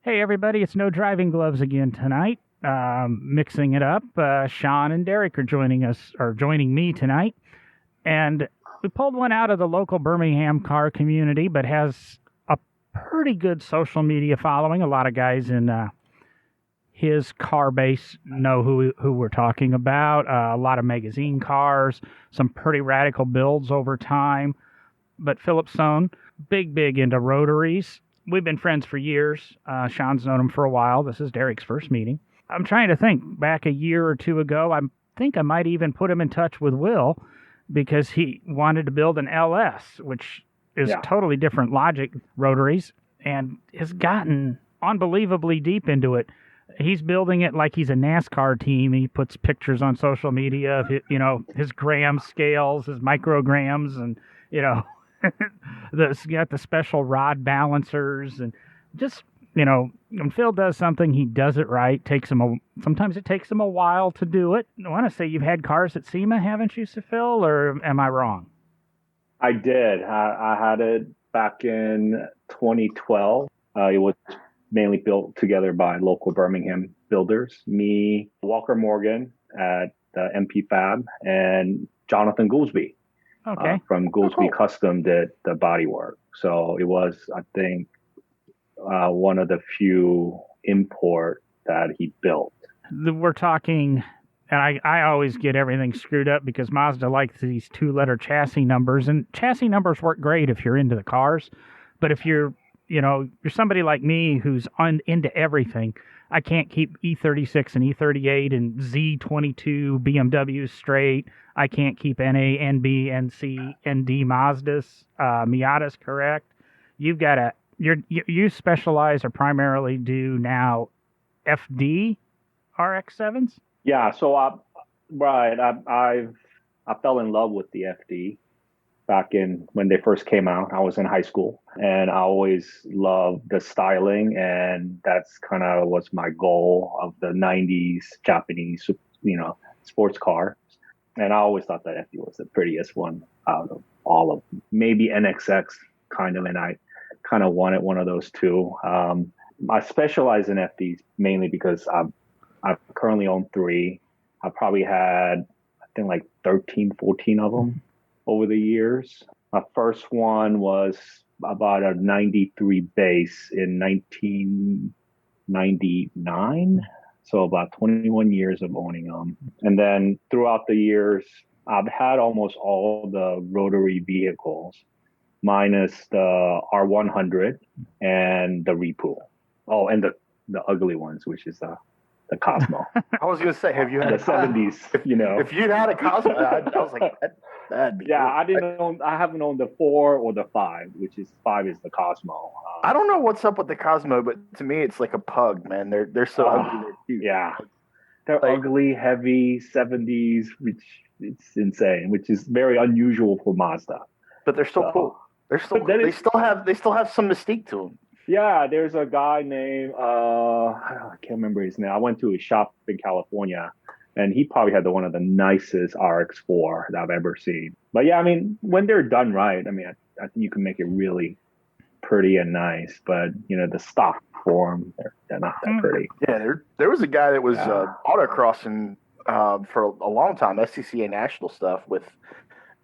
Hey, everybody, it's No Driving Gloves again tonight. Mixing it up. Sean and Derek are joining me tonight. And we pulled one out of the local Birmingham car community, but has a pretty good social media following. A lot of guys in his car base know who we're talking about. A lot of magazine cars, some pretty radical builds over time. But Philip Sohn, big into rotaries. We've been friends for years. Sean's known him for a while. This is Derek's first meeting. I'm trying to think. Back a year or two ago, I think I might even put him in touch with Will because he wanted to build an LS, which is totally different logic, rotaries, and has gotten unbelievably deep into it. He's building it like he's a NASCAR team. He puts pictures on social media of his gram scales, his micrograms, and got the special rod balancers, and just when Phil does something, he does it right. Sometimes it takes him a while to do it. I want to say you've had cars at SEMA, haven't you, Phil, or am I wrong? I did. I had it back in 2012. It was mainly built together by local Birmingham builders. Me, Walker Morgan at the MP Fab, and Jonathan Goolsby. Okay. From Goolsby Custom did the bodywork. So it was, I think, one of the few import that he built. We're talking, and I always get everything screwed up because Mazda likes these 2-letter chassis numbers, and chassis numbers work great if you're into the cars. But if you're somebody like me who's into everything, I can't keep E36 and E38 and Z22 BMWs straight. I can't keep NA, NB, NC, ND Mazdas, Miatas correct. You've got you specialize or primarily do now FD RX-7s? Yeah, so I fell in love with the FD back when they first came out. I was in high school, and I always loved the styling, and that's kind of was my goal of the 90s Japanese, sports car. And I always thought that FD was the prettiest one out of all of them. Maybe NXX and I kind of wanted one of those too. I specialize in FDs mainly because I currently own 3. I probably had, I think, like 13, 14 of them over the years. My first one was about a 93 base in 1999. So about 21 years of owning them. And then throughout the years, I've had almost all the rotary vehicles, minus the R100 and the Repool. Oh, and the ugly ones, which is the Cosmo. I was going to say, have you had the 70s? If you'd had a Cosmo, I was like, that'd be yeah. Cool. I haven't owned the 4 or the 5, which is 5 is the Cosmo. I don't know what's up with the Cosmo, but to me, it's like a pug, man. They're so ugly. They're cute. Yeah, they're ugly, heavy 70s, which it's insane, which is very unusual for Mazda. But they're still cool. They're still. They still have some mystique to them. Yeah, there's a guy named I can't remember his name. I went to a shop in California, and he probably had one of the nicest RX-4 that I've ever seen. But yeah, I mean, when they're done right, I mean, I think you can make it really pretty and nice. But the stock form, they're not that pretty. Yeah, there was a guy that was autocrossing for a long time, SCCA national stuff with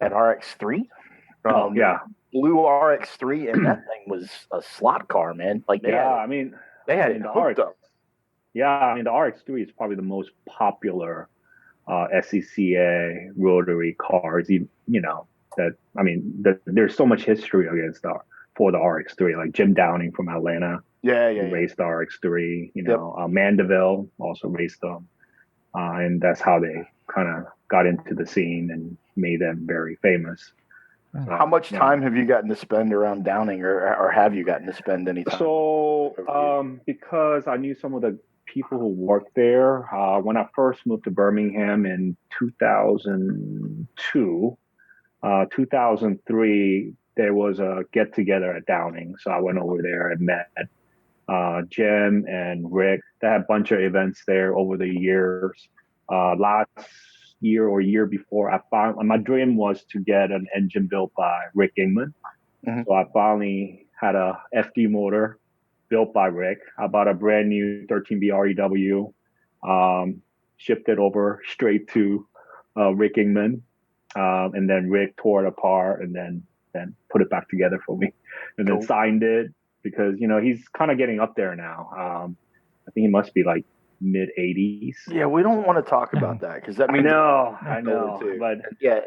an RX-3. Blue RX-3, and that thing was a slot car, man. Like they had it hooked up. Yeah, I mean the RX-3 is probably the most popular SCCA rotary cars. There's so much history for the RX-3. Like Jim Downing from Atlanta, raced the RX-3. Mandeville also raced them, and that's how they kind of got into the scene and made them very famous. How much time have you gotten to spend around Downing, or have you gotten to spend any time? So, because I knew some of the people who worked there, when I first moved to Birmingham in 2002, 2003, there was a get-together at Downing. So I went over there and met Jim and Rick. They had a bunch of events there over the years. Last year or year before, my dream was to get an engine built by Rick Ingman. Mm-hmm. So I finally had a FD motor built by Rick. I bought a brand new 13B REW, shipped it over straight to Rick Ingman, and then Rick tore it apart and then put it back together for me, and then signed it because he's kind of getting up there now. I think he must be like mid 80s. Yeah, we don't want to talk about that because that means I know, but yeah,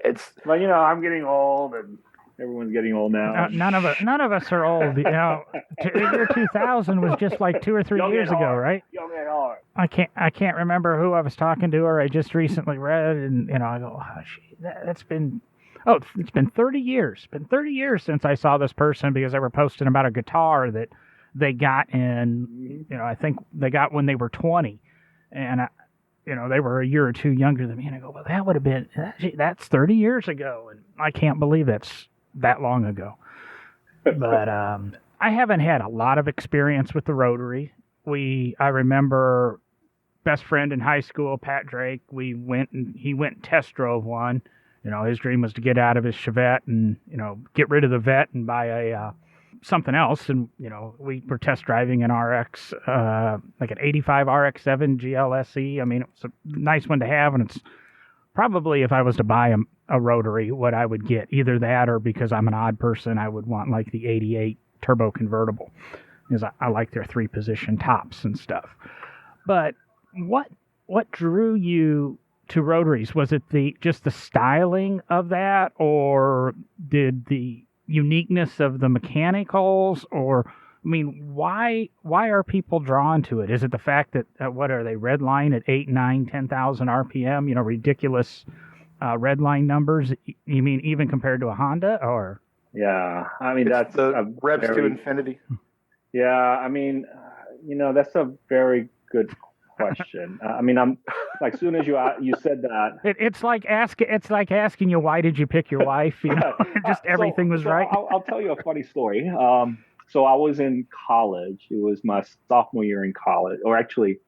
but I'm getting old and everyone's getting old now. None of us are old. Year 2000 was just like 2 or 3 years ago, right? Young at heart. I can't remember who I was talking to or I just recently read, and I go, it's been 30 years. It's been 30 years since I saw this person because they were posting about a guitar that they got in, I think they got when they were 20, and they were a year or two younger than me, and I go, well, that would have been that's 30 years ago, and I can't believe it's that long ago. But I haven't had a lot of experience with the Rotary. I remember best friend in high school, Pat Drake. He went and test drove one. His dream was to get out of his Chevette and get rid of the vet and buy a something else. And we were test driving an RX, like an 85 RX-7 GLSE. I mean, it's a nice one to have, and it's probably, if I was to buy a Rotary, what I would get, either that or, because I'm an odd person, I would want like the 88 turbo convertible, because I like their 3-position tops and stuff. But what drew you to Rotaries? Was it just the styling of that, or did the uniqueness of the mechanicals, or why are people drawn to it? Is it the fact that what are they, red line at 8, 9, 10,000 RPM? Ridiculous red line numbers. You mean even compared to a Honda, or? Yeah, that's the revs to infinity. Yeah, that's a very good question. I'm like, as soon as you said that, it's like asking you, why did you pick your wife? Just everything was right. I'll tell you a funny story. So I was in college. It was my sophomore year in college, or actually,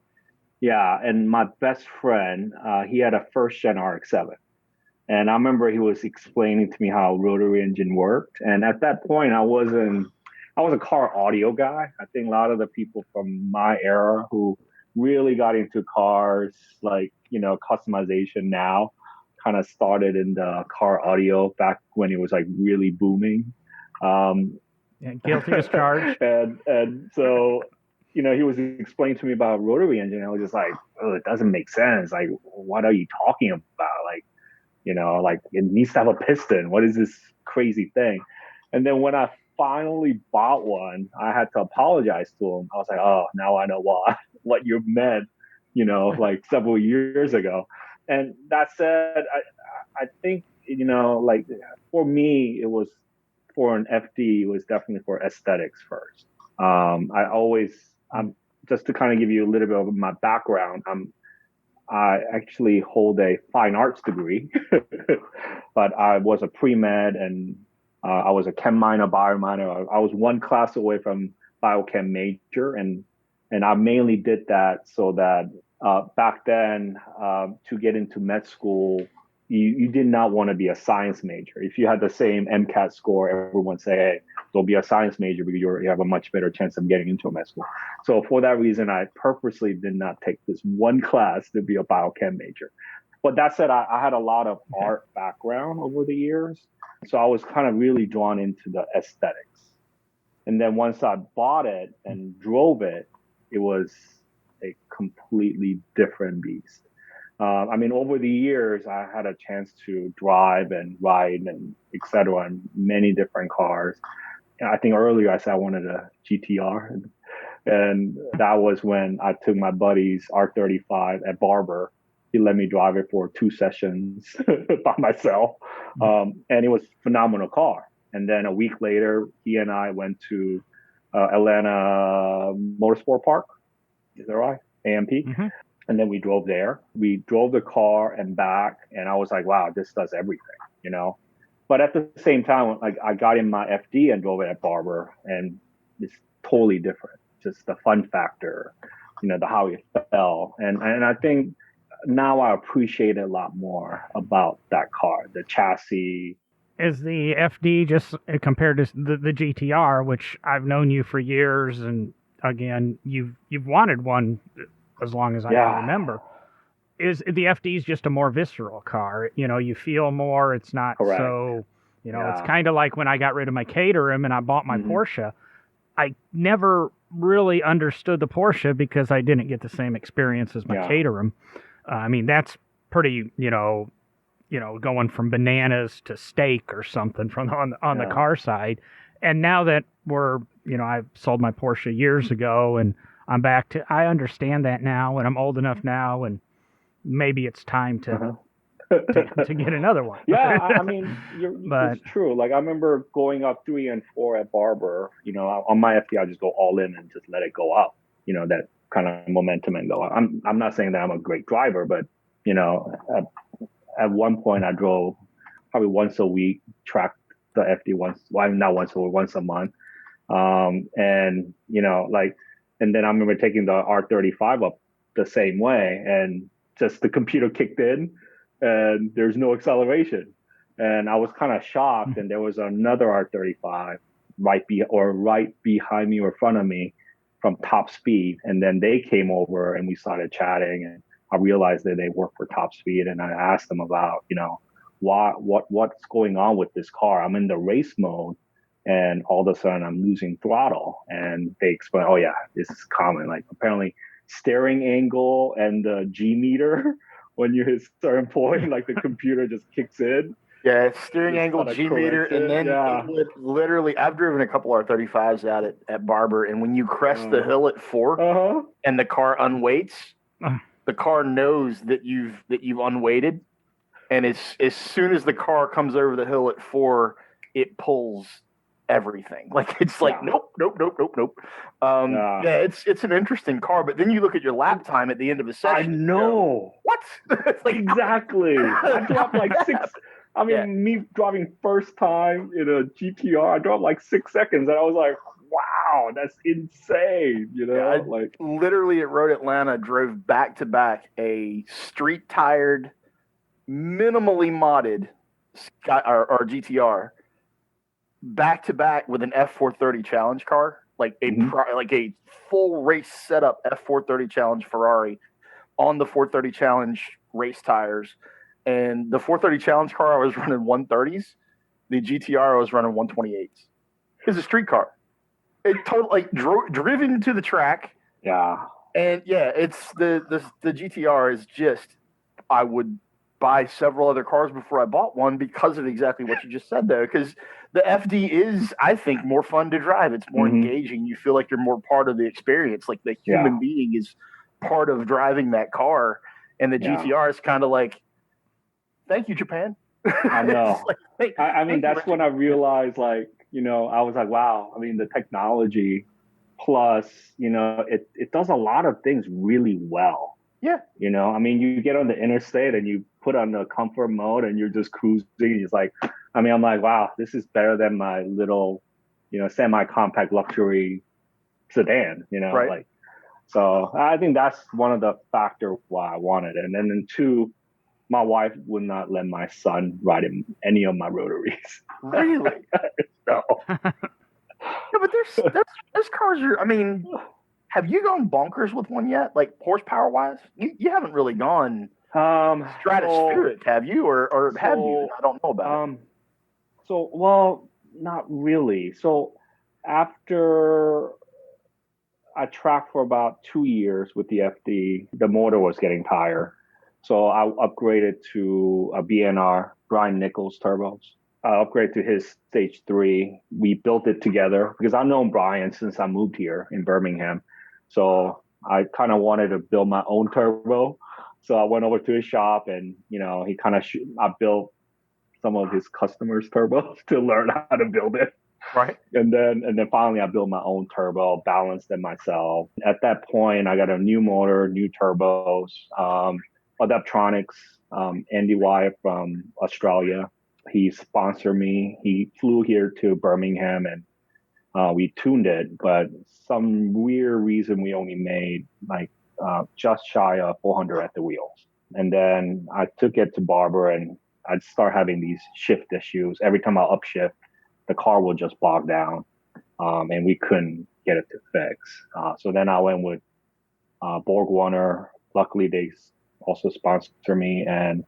yeah. And my best friend, he had a first-gen RX-7, and I remember he was explaining to me how rotary engine worked. And at that point, I was a car audio guy. I think a lot of the people from my era who really got into cars, like, customization now, kind of started in the car audio back when it was like really booming. Guilty as charged. and so, he was explaining to me about rotary engine. I was just like, oh, it doesn't make sense. Like, what are you talking about? Like, like it needs to have a piston. What is this crazy thing? And then when I finally bought one, I had to apologize to him. I was like, oh, now I know what you meant, like several years ago. And that said, I think, like for me, it was for an FD, it was definitely for aesthetics first. I'm just to kind of give you a little bit of my background. I actually hold a fine arts degree, but I was a pre-med and I was a chem minor, bio minor. I was one class away from biochem major, and I mainly did that so that back then, to get into med school, you did not want to be a science major. If you had the same MCAT score, everyone say, hey, don't be a science major because you have a much better chance of getting into a med school. So for that reason, I purposely did not take this one class to be a biochem major. But that said, I had a lot of art background over the years. So I was kind of really drawn into the aesthetics. And then once I bought it and drove it, it was a completely different beast. Over the years, I had a chance to drive and ride and et cetera in many different cars. And I think earlier I said I wanted a GTR. And that was when I took my buddy's R35 at Barber. He let me drive it for 2 sessions by myself. And it was a phenomenal car. And then a week later, he and I went to Atlanta Motorsport Park. Is that right? AMP. Mm-hmm. And then we drove there. We drove the car and back. And I was like, wow, this does everything, But at the same time, like I got in my FD and drove it at Barber. And it's totally different. Just the fun factor, the how it felt. And I think now I appreciate a lot more about that car, the chassis. Is the FD just compared to the GTR, which I've known you for years, and again, you've wanted one as long as I can remember. Is the FD is just a more visceral car? You know, you feel more. It's not so. You know, it's kind of like when I got rid of my Caterham and I bought my Porsche. I never really understood the Porsche because I didn't get the same experience as my Caterham. I mean, that's pretty, you know, going from bananas to steak or something from on the car side. And now that I've sold my Porsche years ago and I'm back to, I understand that now and I'm old enough now and maybe it's time to to get another one. I mean, it's true. Like I remember going up 3 and 4 at Barber. You know, on my FD, I just go all in and just let it go up. You know, that kind of momentum and go. I'm not saying that I'm a great driver, but you know, at one point I drove probably once a week, tracked the FD not once a week, once a month, and you know, like, and then I remember taking the R35 up the same way and just the computer kicked in and there's no acceleration. And I was kind of shocked. And there was another R35 right behind me or in front of me from Top Speed. And then they came over and we started chatting and I realized that they work for Top Speed. And I asked them about, you know, what's going on with this car? I'm in the race mode and all of a sudden I'm losing throttle. And they explained, oh yeah, this is common. Like apparently steering angle and the G meter, when you hit certain point, like the computer just kicks in. Yeah, steering angle, G meter, and then it would literally, I've driven a couple R35s out at Barber, and when you crest the hill at 4 and the car unweights, the car knows that you've unweighted, and as soon as the car comes over the hill at 4, it pulls everything. Like it's like nope. Yeah, it's an interesting car, but then you look at your lap time at the end of the session. I know what? Like, exactly. I dropped like 6. I mean, me driving first time in a GTR, I dropped like 6 seconds, and I was like, wow, that's insane. You know, I literally at Road Atlanta drove back to back a street tired, minimally modded or GTR. Back to back with an F430 Challenge car, like a full race setup F430 Challenge Ferrari on the 430 Challenge race tires, and the 430 Challenge car I was running 130s, the GTR I was running 128s. It's a street car. It totally driven to the track. Yeah, and it's the GTR is just, I would buy several other cars before I bought one because of exactly what you just said there. Because the FD is, I think, more fun to drive. It's more engaging. You feel like you're more part of the experience. Like the human being is part of driving that car. And the GTR is kind of like, thank you, Japan. I know. Like, I mean, that's when I realized, like, you know, I was like, wow. I mean, the technology plus, you know, it does a lot of things really well. Yeah. You know, I mean, you get on the interstate and you put on the comfort mode and you're just cruising. It's like, I mean, I'm like, wow, this is better than my little, you know, semi-compact luxury sedan, you know, like, so I think that's one of the factors why I wanted it. And then 2, my wife would not let my son ride in any of my rotaries. Really? No. Yeah, but those cars are, I mean, have you gone bonkers with one yet? Like horsepower wise? You haven't really gone stratospheric, have you? Or have you? I don't know about it. So, well, not really. So after I tracked for about 2 years with the FD, the motor was getting tired. So I upgraded to a BNR, Brian Nichols turbos. I upgraded to his stage 3. We built it together because I've known Brian since I moved here in Birmingham. So I kind of wanted to build my own turbo. So I went over to his shop and, you know, he kind of, I built some of his customers' turbos to learn how to build it. Right. And then finally I built my own turbo, balanced it myself. At that point, I got a new motor, new turbos, Adaptronics, Andy Wyatt from Australia. He sponsored me. He flew here to Birmingham and we tuned it, but some weird reason we only made like just shy of 400 at the wheels. And then I took it to Barber and I'd start having these shift issues. Every time I upshift, the car will just bog down. And we couldn't get it to fix. So then I went with Borg Warner. Luckily, they also sponsor me, and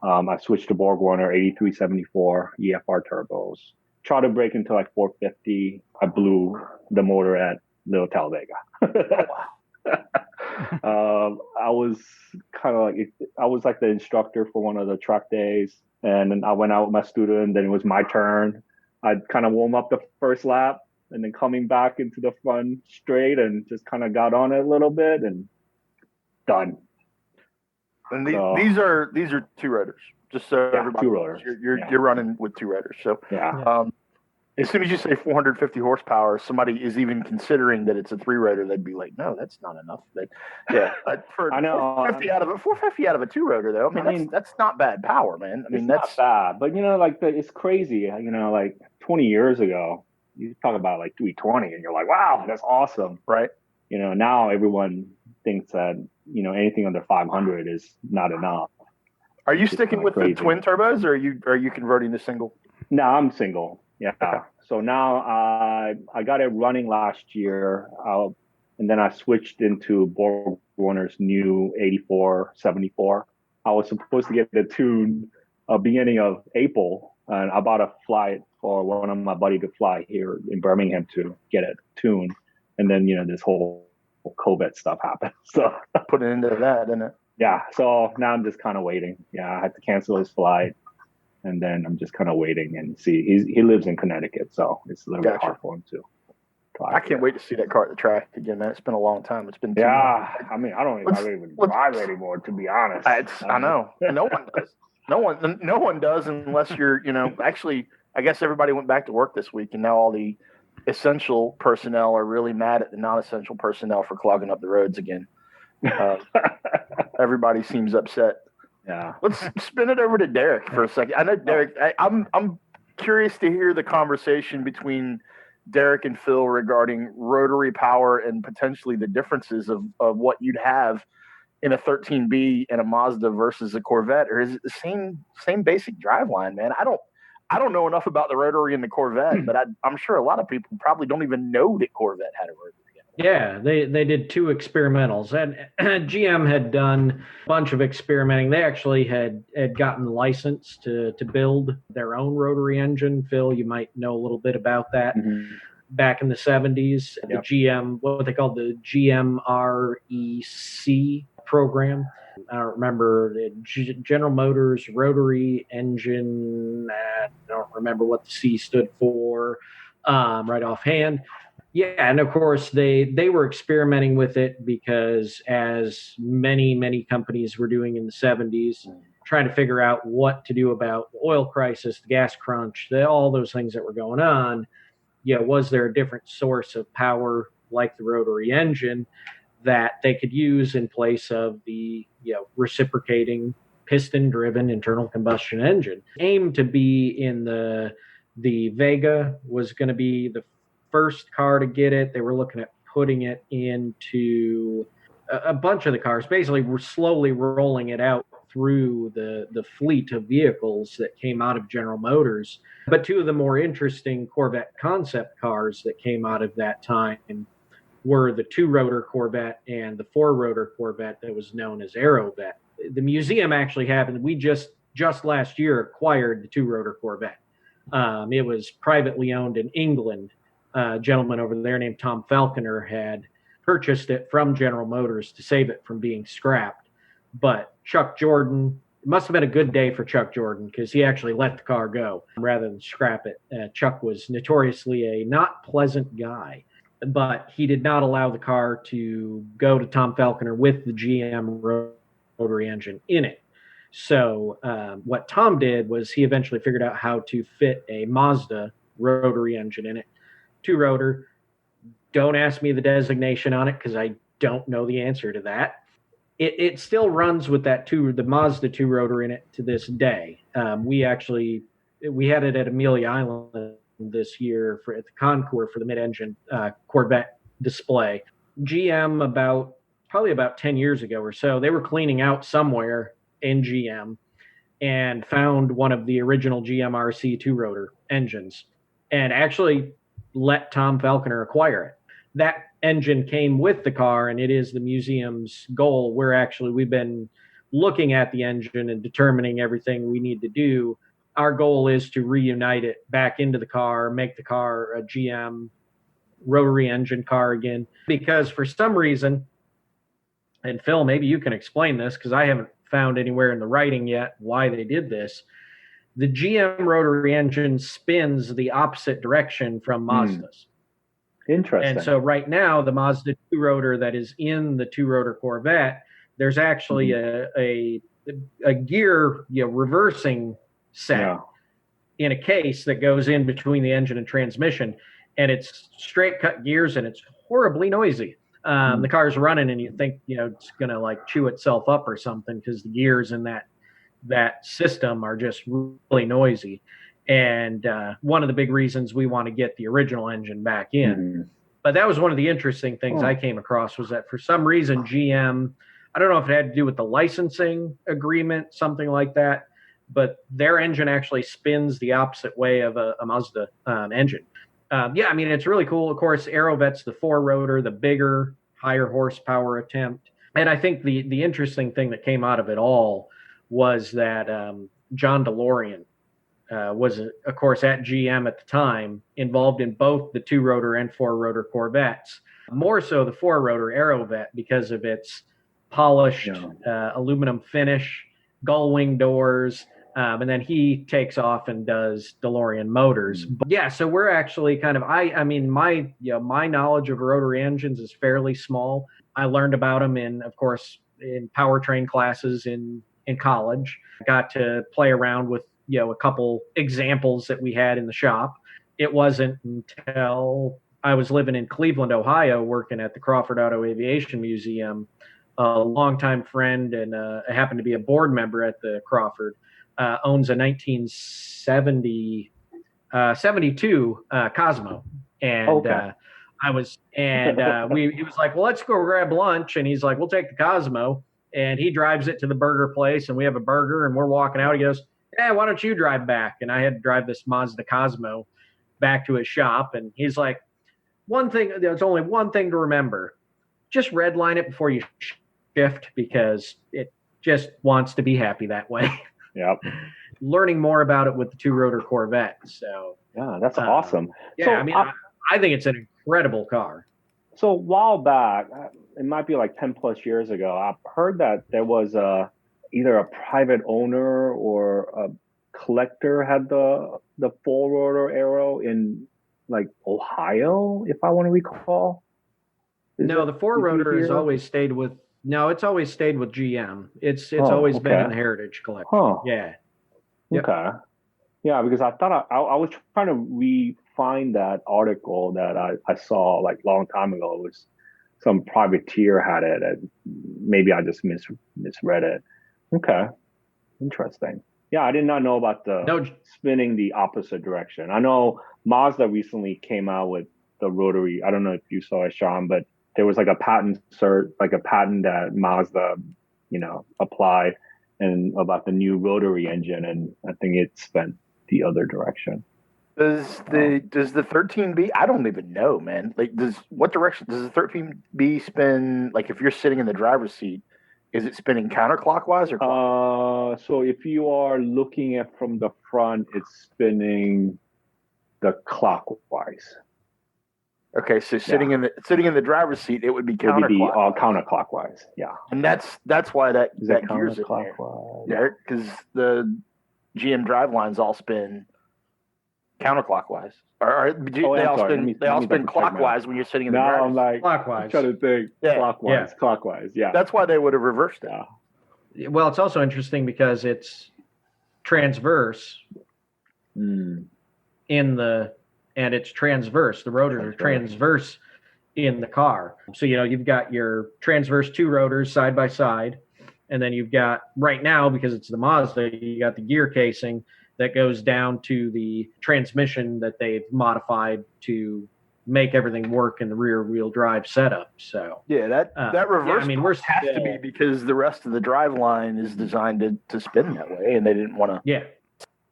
I switched to Borg Warner 8374 EFR turbos. Tried to break into like 450. I blew the motor at Little Talladega. I was kind of like, I was like the instructor for one of the track days, and then I went out with my student. Then it was my turn. I'd kind of warm up the first lap, and then coming back into the front straight, and just kind of got on it a little bit, and done. And these are two rotors, just so everybody knows. You're running with two rotors. So as soon as you say 450 horsepower, somebody is even considering that it's a three rotor, they'd be like, no, that's not enough. But for I know 450 out of a two rotor though. I mean, that's not bad power, man. I mean, that's not bad, but like it's crazy. Like 20 years ago, you talk about like 320, and you're like, wow, that's awesome, right? Now everyone thinks that anything under 500 is not enough. Are you sticking with the twin turbos, or are you converting to single? No, I'm single. Yeah. Okay. So now I got it running last year, and then I switched into Borg Warner's new 8474. I was supposed to get the tune beginning of April, and I bought a flight for one of my buddy to fly here in Birmingham to get it tuned, and then this whole Corvette stuff happened. So put it into that, didn't it? Yeah. So now I'm just kind of waiting. Yeah, I had to cancel his flight. And then I'm just kind of waiting and see. He lives in Connecticut, so it's a little bit hard for him to drive. I can't wait to see that car at the track again, man. It's been a long time. It's been I mean, I don't even drive anymore, to be honest. I know. No one does. No one does unless you're, actually, I guess everybody went back to work this week, and now all the essential personnel are really mad at the non-essential personnel for clogging up the roads again. Everybody seems upset. Yeah. Let's spin it over to Derek for a second. I know Derek. I'm curious to hear the conversation between Derek and Phil regarding rotary power and potentially the differences of what you'd have in a 13B and a Mazda versus a Corvette, or is it the same basic driveline, man? I don't know enough about the rotary in the Corvette, but I'm sure a lot of people probably don't even know that Corvette had a rotary. Yeah, they did two experimentals, and GM had done a bunch of experimenting. They actually had gotten licensed to build their own rotary engine. Phil, you might know a little bit about that. Mm-hmm. Back in the 70s, the GM, what they called the GMREC program. I don't remember, General Motors rotary engine. I don't remember what the C stood for right offhand. Yeah, and of course they were experimenting with it because, as many companies were doing in the 70s, trying to figure out what to do about the oil crisis, the gas crunch, all those things that were going on. Yeah, was there a different source of power like the rotary engine that they could use in place of the reciprocating piston-driven internal combustion engine? Aimed to be in the Vega was going to be the first car to get it. They were looking at putting it into a bunch of the cars. Basically, we're slowly rolling it out through the fleet of vehicles that came out of General Motors. But two of the more interesting Corvette concept cars that came out of that time were the two-rotor Corvette and the four-rotor Corvette that was known as Aerovet. The museum actually happened. We just last year acquired the two-rotor Corvette. It was privately owned in England. A gentleman over there named Tom Falconer had purchased it from General Motors to save it from being scrapped. But Chuck Jordan, it must have been a good day for Chuck Jordan because he actually let the car go rather than scrap it. Chuck was notoriously a not pleasant guy, but he did not allow the car to go to Tom Falconer with the GM rotary engine in it. So what Tom did was he eventually figured out how to fit a Mazda rotary engine in it. Two-rotor. Don't ask me the designation on it because I don't know the answer to that. It still runs with the Mazda two-rotor in it to this day. We had it at Amelia Island this year at the Concours for the mid-engine Corvette display. GM probably about 10 years ago or so, they were cleaning out somewhere in GM and found one of the original GMRC two-rotor engines and actually let Tom Falconer acquire it. that engine came with the car, and it is the museum's goal. We've been looking at the engine and determining everything we need to do. Our goal is to reunite it back into the car, make the car a GM rotary engine car again, because for some reason, and Phil, maybe you can explain this because I haven't found anywhere in the writing yet why they did this. The GM rotary engine spins the opposite direction from Mazda's. Interesting. And so right now, the Mazda 2 rotor that is in the 2-rotor Corvette, there's actually a gear reversing set in a case that goes in between the engine and transmission, and it's straight cut gears, and it's horribly noisy. The car's running, and you think it's gonna like chew itself up or something because the gears in that system are just really noisy. And one of the big reasons we want to get the original engine back in. But that was one of the interesting things I came across, was that for some reason GM, I don't know if it had to do with the licensing agreement, something like that, but their engine actually spins the opposite way of a Mazda engine. It's really cool. Of course, Aerovet's the 4-rotor, the bigger, higher horsepower attempt. And I think the interesting thing that came out of it all was that John DeLorean was, of course, at GM at the time, involved in both the 2-rotor and 4-rotor Corvettes. More so the 4-rotor Aerovet because of its polished aluminum finish, gull wing doors, and then he takes off and does DeLorean motors. But so we're actually kind of my knowledge of rotary engines is fairly small. I learned about them in powertrain classes in college. Got to play around with a couple examples that we had in the shop. It wasn't until I was living in Cleveland, Ohio, working at the Crawford Auto Aviation Museum. A longtime friend and happened to be a board member at the Crawford, owns a 1972 Cosmo. And he was like, well, let's go grab lunch. And he's like, we'll take the Cosmo. And he drives it to the burger place, and we have a burger, and we're walking out. He goes, why don't you drive back? And I had to drive this Mazda Cosmo back to his shop. And he's like, there's only one thing to remember. Just redline it before you shift, because it just wants to be happy that way. Yep. Learning more about it with the 2-rotor Corvette. So that's awesome. I think it's an incredible car. So a while back, it might be like 10 plus years ago, I heard that there was either a private owner or a collector had the 4-rotor Aero in like Ohio, if I want to recall. The 4-rotor has always stayed with. No, it's always stayed with GM. It's always been in the Heritage Collection. Huh. Yeah. Okay. Yeah, because I thought I was trying to find that article that I saw like a long time ago. It was some privateer had it, and maybe I just misread it. Okay, interesting. Yeah, I did not know about the spinning the opposite direction. I know Mazda recently came out with the rotary. I don't know if you saw it, Sean, but there was like a patent that Mazda, applied and about the new rotary engine, and I think it spent the other direction. Does the 13B? I don't even know, man. Like, what direction does the 13B spin? Like, if you're sitting in the driver's seat, is it spinning counterclockwise or clockwise? So if you are looking at from the front, it's spinning the clockwise. Okay, so sitting in the driver's seat, it would be counterclockwise. Counterclockwise, yeah. And that's why that gear's in there. Because the GM drivelines all spin counterclockwise. They all spin clockwise when you're sitting in the driver's seat. I'm like clockwise. I'm trying to think. Clockwise. Yeah. That's why they would have reversed it. Well, it's also interesting because it's transverse and it's transverse. The rotors are transverse in the car. So, you've got your transverse 2 rotors side by side. And then you've got, right now, because it's the Mazda, you got the gear casing that goes down to the transmission that they've modified to make everything work in the rear wheel drive setup. So that reverse has to be because the rest of the drive line is designed to spin that way, and they didn't want to. Yeah.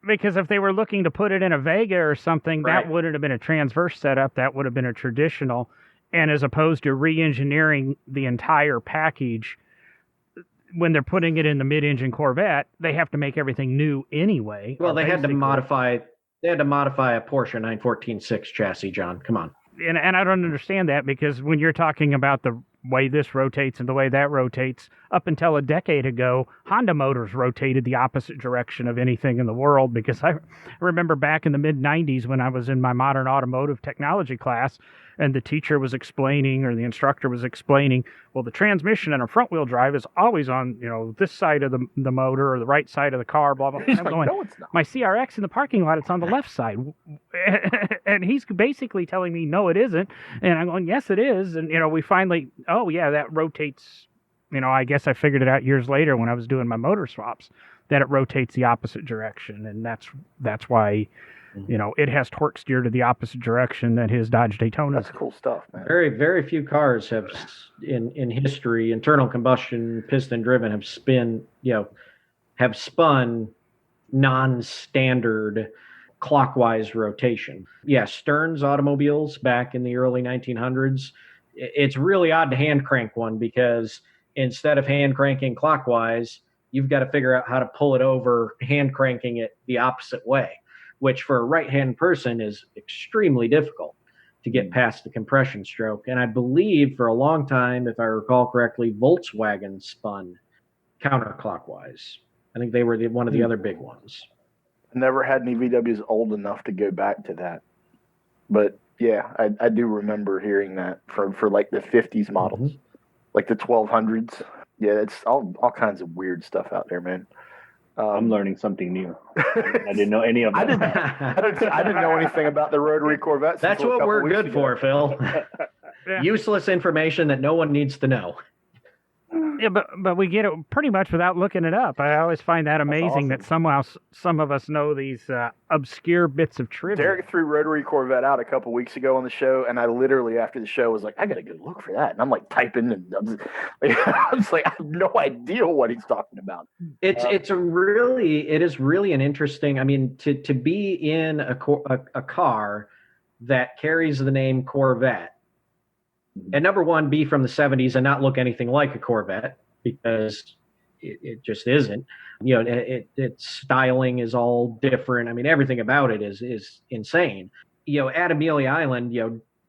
Because if they were looking to put it in a Vega or something, that wouldn't have been a transverse setup. That would have been a traditional. And as opposed to re-engineering the entire package, when they're putting it in the mid-engine Corvette, they have to make everything new anyway. Well, they had to modify a Porsche 914-6 chassis, John. Come on. And I don't understand that, because when you're talking about the way this rotates and the way that rotates, up until a decade ago, Honda motors rotated the opposite direction of anything in the world, because I remember back in the mid-90s when I was in my modern automotive technology class, and the teacher was explaining, or the instructor was explaining, well, the transmission in a front-wheel drive is always on, this side of the motor or the right side of the car, blah, blah, blah. I'm going, no, it's not. My CRX in the parking lot, it's on the left side. And he's basically telling me, no, it isn't. And I'm going, yes, it is. And, we finally, oh, yeah, that rotates. I guess I figured it out years later when I was doing my motor swaps, that it rotates the opposite direction. And that's why... it has torque steer to the opposite direction that his Dodge Daytona. That's cool stuff, man. Very, very few cars have, in history, internal combustion, piston driven, have spun non-standard clockwise rotation. Yeah, Stearns automobiles back in the early 1900s. It's really odd to hand crank one, because instead of hand cranking clockwise, you've got to figure out how to pull it over, hand cranking it the opposite way, which for a right-hand person is extremely difficult to get past the compression stroke. And I believe for a long time, if I recall correctly, Volkswagen spun counterclockwise. I think they were one of the other big ones. I never had any VWs old enough to go back to that. But yeah, I do remember hearing that for like the 50s models, like the 1200s. Yeah, it's all kinds of weird stuff out there, man. I'm learning something new. I didn't know any of that. I didn't know anything about the rotary Corvettes. That's what we're good for, Phil. Useless information that no one needs to know. Yeah, but we get it pretty much without looking it up. I always find that amazing that somehow some of us know these obscure bits of trivia. Derek threw Rotary Corvette out a couple weeks ago on the show, and I literally, after the show, was like, I got to go look for that. And I'm like typing, and I was like, I have no idea what he's talking about. It is really an interesting, I mean, to be in a car that carries the name Corvette, and number one, be from the 70s and not look anything like a Corvette, because it just isn't. Its styling is all different. I mean, everything about it is insane. At Amelia Island,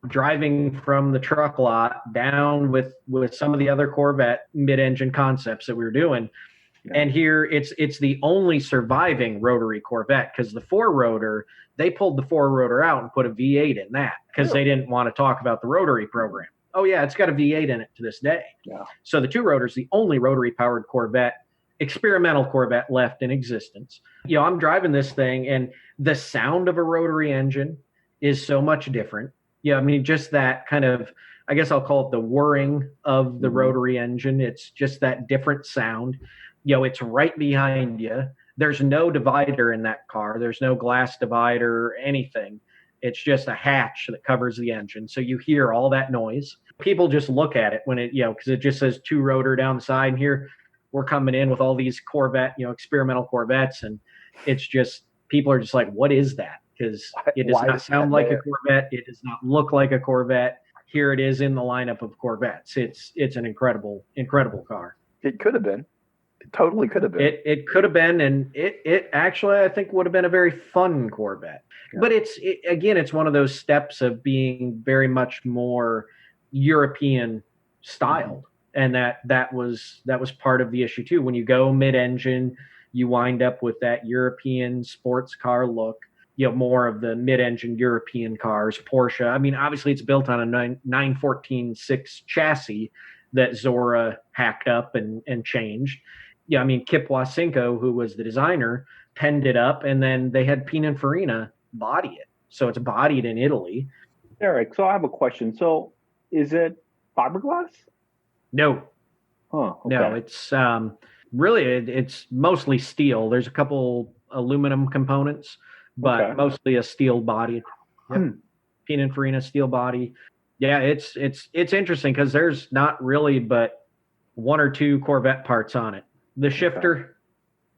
driving from the truck lot down with some of the other Corvette mid-engine concepts that we were doing. Yeah. And here it's the only surviving rotary Corvette, because the four-rotor, they pulled the four-rotor out and put a V8 in that because they didn't want to talk about the rotary program. Oh, yeah, it's got a V8 in it to this day. Yeah. So the two-rotor's the only rotary-powered Corvette, experimental Corvette left in existence. I'm driving this thing, and the sound of a rotary engine is so much different. I mean, just that kind of, I guess I'll call it the whirring of the rotary engine. It's just that different sound. It's right behind you. There's no divider in that car. There's no glass divider or anything. It's just a hatch that covers the engine. So you hear all that noise. People just look at it when it, because it just says two-rotor down the side. And here we're coming in with all these Corvette, experimental Corvettes. And it's just, people are just like, what is that? Because it does not sound like a Corvette. It does not look like a Corvette. Here it is in the lineup of Corvettes. It's an incredible, incredible car. It could have been. It totally could have been. It could have been, and it actually, I think, would have been a very fun Corvette. Yeah. But it's one of those steps of being very much more European styled, and that was part of the issue too. When you go mid-engine, you wind up with that European sports car look. More of the mid-engine European cars, Porsche. I mean, obviously, it's built on a 914-6 chassis that Zora hacked up and changed. I mean, Kip Wasinko, who was the designer, penned it up, and then they had Pininfarina body it. So it's bodied in Italy. Eric, so I have a question. So is it fiberglass? No. Huh, okay. No, it's really, it's mostly steel. There's a couple aluminum components, but mostly a steel body. Yep. Pininfarina steel body. Yeah, it's interesting because there's not really but one or two Corvette parts on it. The shifter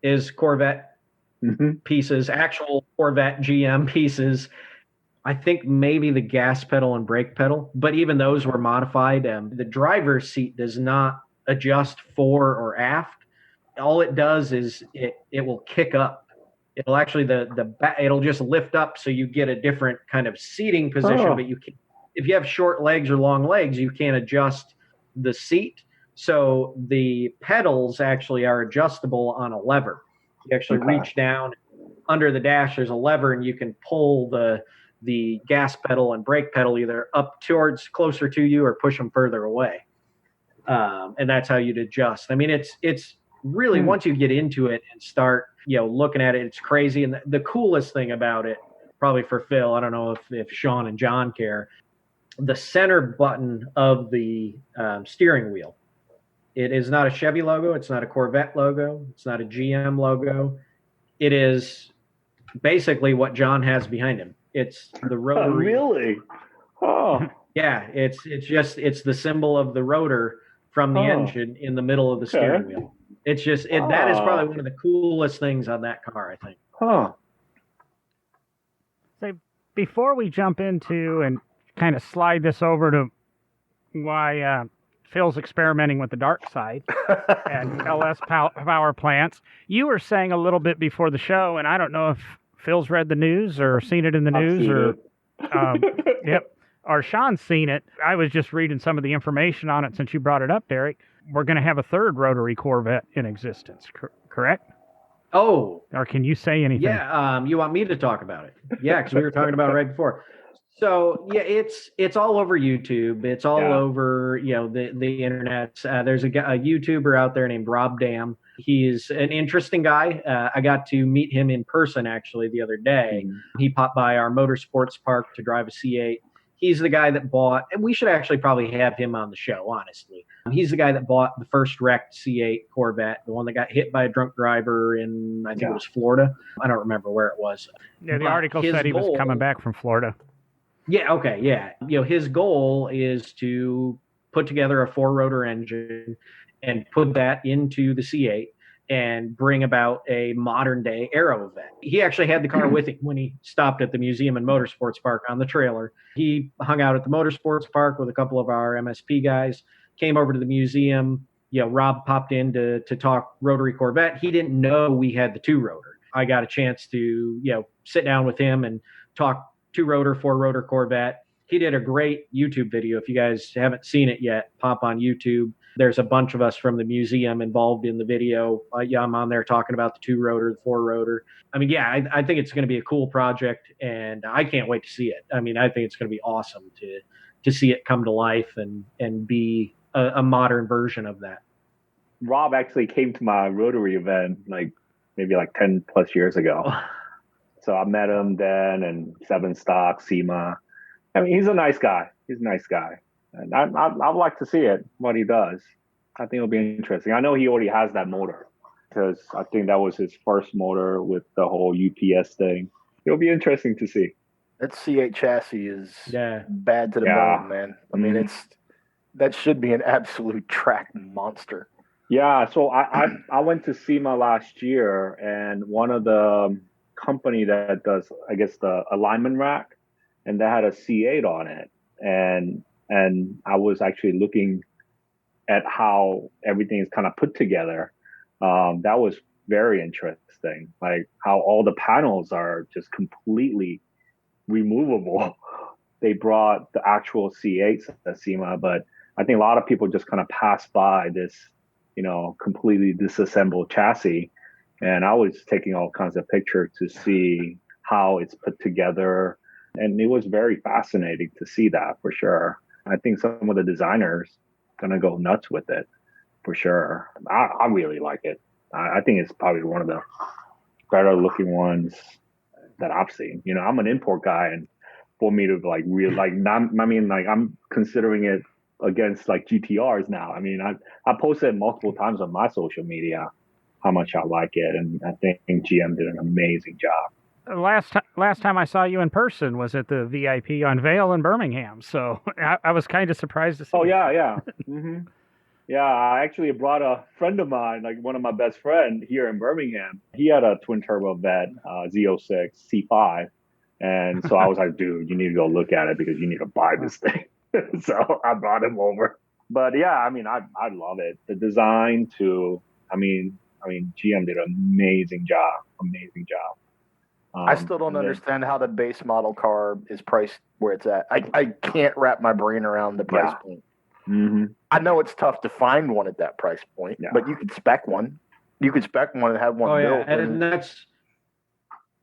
is Corvette pieces, actual Corvette GM pieces. I think maybe the gas pedal and brake pedal, but even those were modified. The driver's seat does not adjust fore or aft. All it does is it will kick up. It'll actually it'll just lift up, so you get a different kind of seating position. But you can, if you have short legs or long legs, you can't adjust the seat. So the pedals actually are adjustable on a lever. You actually reach down under the dash. There's a lever, and you can pull the gas pedal and brake pedal either up towards closer to you or push them further away. And that's how you'd adjust. I mean, it's really, once you get into it and start, looking at it, it's crazy. And the coolest thing about it, probably for Phil, I don't know if Sean and John care, the center button of the steering wheel. It is not a Chevy logo. It's not a Corvette logo. It's not a GM logo. It is basically what John has behind him. It's the rotary. Oh, really? Oh. Yeah, it's the symbol of the rotor from the engine in the middle of the steering wheel. It's just that is probably one of the coolest things on that car, I think. So before we jump into and kind of slide this over to why Phil's experimenting with the dark side and LS power plants, you were saying a little bit before the show, and I don't know if Phil's read the news or seen it in the news or or Sean's seen it. I was just reading some of the information on it since you brought it up, Derek. We're going to have a third rotary Corvette in existence, correct? Oh. Or can you say anything? Yeah, you want me to talk about it? Yeah, because we were talking about it right before. So yeah, it's all over YouTube. It's all over the internet. There's a YouTuber out there named Rob Dam. He's an interesting guy. I got to meet him in person actually the other day. He popped by our motorsports park to drive a C8. He's the guy that bought, and we should actually probably have him on the show, honestly. He's the guy that bought the first wrecked C8 Corvette, the one that got hit by a drunk driver in, I think it was Florida. I don't remember where it was. Yeah, the article said he was coming back from Florida. Yeah, okay, yeah. His goal is to put together a 4-rotor engine and put that into the C8 and bring about a modern-day aero event. He actually had the car with him when he stopped at the museum and motorsports park on the trailer. He hung out at the motorsports park with a couple of our MSP guys, came over to the museum. Rob popped in to talk rotary Corvette. He didn't know we had the 2-rotor. I got a chance to, sit down with him and talk 2-rotor, 4-rotor Corvette. He did a great YouTube video. If you guys haven't seen it yet, pop on YouTube. There's a bunch of us from the museum involved in the video. I'm on there talking about the 2-rotor, the 4-rotor. I mean, I think it's going to be a cool project, and I can't wait to see it. I mean, I think it's going to be awesome to see it come to life and be a modern version of that. Rob actually came to my rotary event maybe 10 plus years ago. So I met him then, and 7 Stock, SEMA. I mean, he's a nice guy. And I'd like to see what he does. I think it'll be interesting. I know he already has that motor because I think that was his first motor with the whole UPS thing. It'll be interesting to see. That C8 chassis is bad to the bone, man. I mean, that should be an absolute track monster. Yeah, so I went to SEMA last year, and one of the company that does, I guess, the alignment rack, and that had a C8 on it, and I was actually looking at how everything is kind of put together. That was very interesting, like how all the panels are just completely removable. They brought the actual C8s at SEMA, but I think a lot of people just kind of pass by this, completely disassembled chassis. And I was taking all kinds of pictures to see how it's put together. And it was very fascinating to see that for sure. I think some of the designers going to go nuts with it for sure. I really like it. I think it's probably one of the better looking ones that I've seen. I'm an import guy, and for me to I'm considering it against like GTRs now. I mean, I posted multiple times on my social media how much I like it, and I think GM did an amazing job. Last time I saw you in person was at the VIP unveil in Birmingham, so I was kind of surprised to see. Oh yeah. Mm-hmm. Yeah, I actually brought a friend of mine, like one of my best friends here in Birmingham. He had a twin turbo Vet Z06 C5, And so I was like, dude, you need to go look at it because you need to buy this thing. So I brought him over. But yeah, I mean, I love it. The design too. I mean, GM did an amazing job. Amazing job. I still don't understand how the base model car is priced where it's at. I can't wrap my brain around the price point. Mm-hmm. I know it's tough to find one at that price point, but you could spec one. You could spec one and have one built. And that's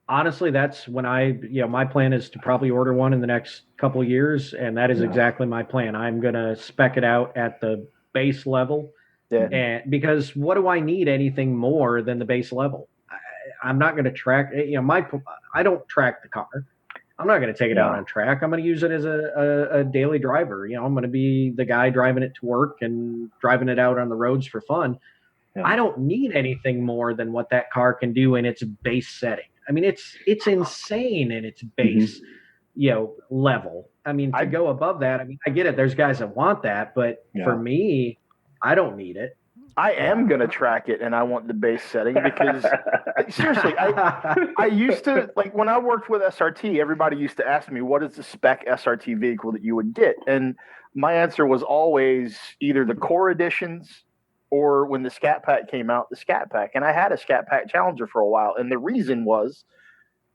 honestly, that's when my plan is to probably order one in the next couple of years, and that is exactly my plan. I'm gonna spec it out at the base level, and because what do I need anything more than the base level? I'm not going to track. I don't track the car. I'm not going to take it out on track. I'm going to use it as a daily driver. I'm going to be the guy driving it to work and driving it out on the roads for fun. Yeah. I don't need anything more than what that car can do in its base setting. I mean, it's insane in its base, level. I mean, to go above that, I mean, I get it. There's guys that want that, but for me, I don't need it. I am going to track it, and I want the base setting because, seriously, I used to, like, when I worked with SRT, everybody used to ask me, what is the spec SRT vehicle that you would get? And my answer was always either the core editions or when the Scat Pack came out, the Scat Pack. And I had a Scat Pack Challenger for a while, and the reason was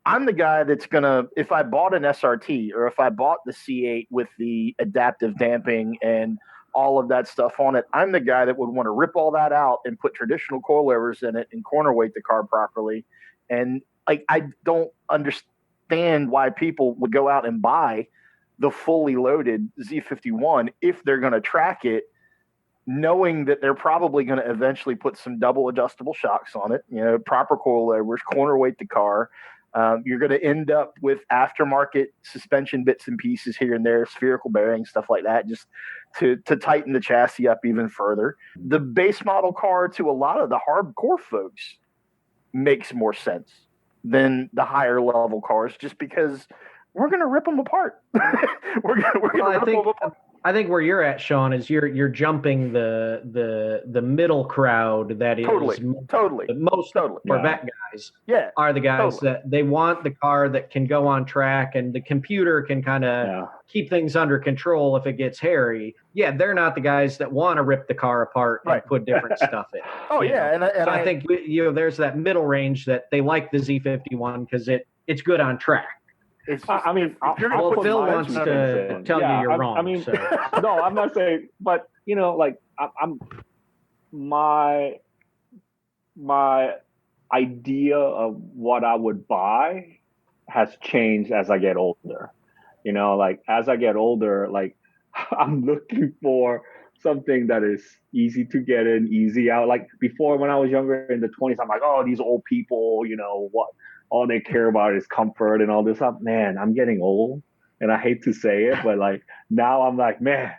I'm the guy that's going to, if I bought an SRT or if I bought the C8 with the adaptive damping and all of that stuff on it, I'm the guy that would want to rip all that out and put traditional coilovers in it and corner weight the car properly. And like, I don't understand why people would go out and buy the fully loaded Z51 if they're going to track it, knowing that they're probably going to eventually put some double adjustable shocks on it, proper coilovers, corner weight the car. You're going to end up with aftermarket suspension bits and pieces here and there, spherical bearings, stuff like that, just to tighten the chassis up even further. The base model car to a lot of the hardcore folks makes more sense than the higher level cars, just because we're going to rip them apart. we're going to rip them apart. I think where you're at, Sean, is you're jumping the middle crowd that is totally most Corvette guys are the guys that they want the car that can go on track and the computer can kind of keep things under control if it gets hairy. Yeah, they're not the guys that want to rip the car apart and put different stuff in. And I think there's that middle range that they like the Z51 because it's good on track. I mean, Phil wants to tell you you're wrong. I mean, no, I'm not saying, but I'm my idea of what I would buy has changed as I get older. As I get older, I'm looking for something that is easy to get in, easy out. Like before, when I was younger in the 20s, I'm like, oh, these old people, what? All they care about is comfort and all this stuff. Man, I'm getting old, and I hate to say it, but now I'm like, man,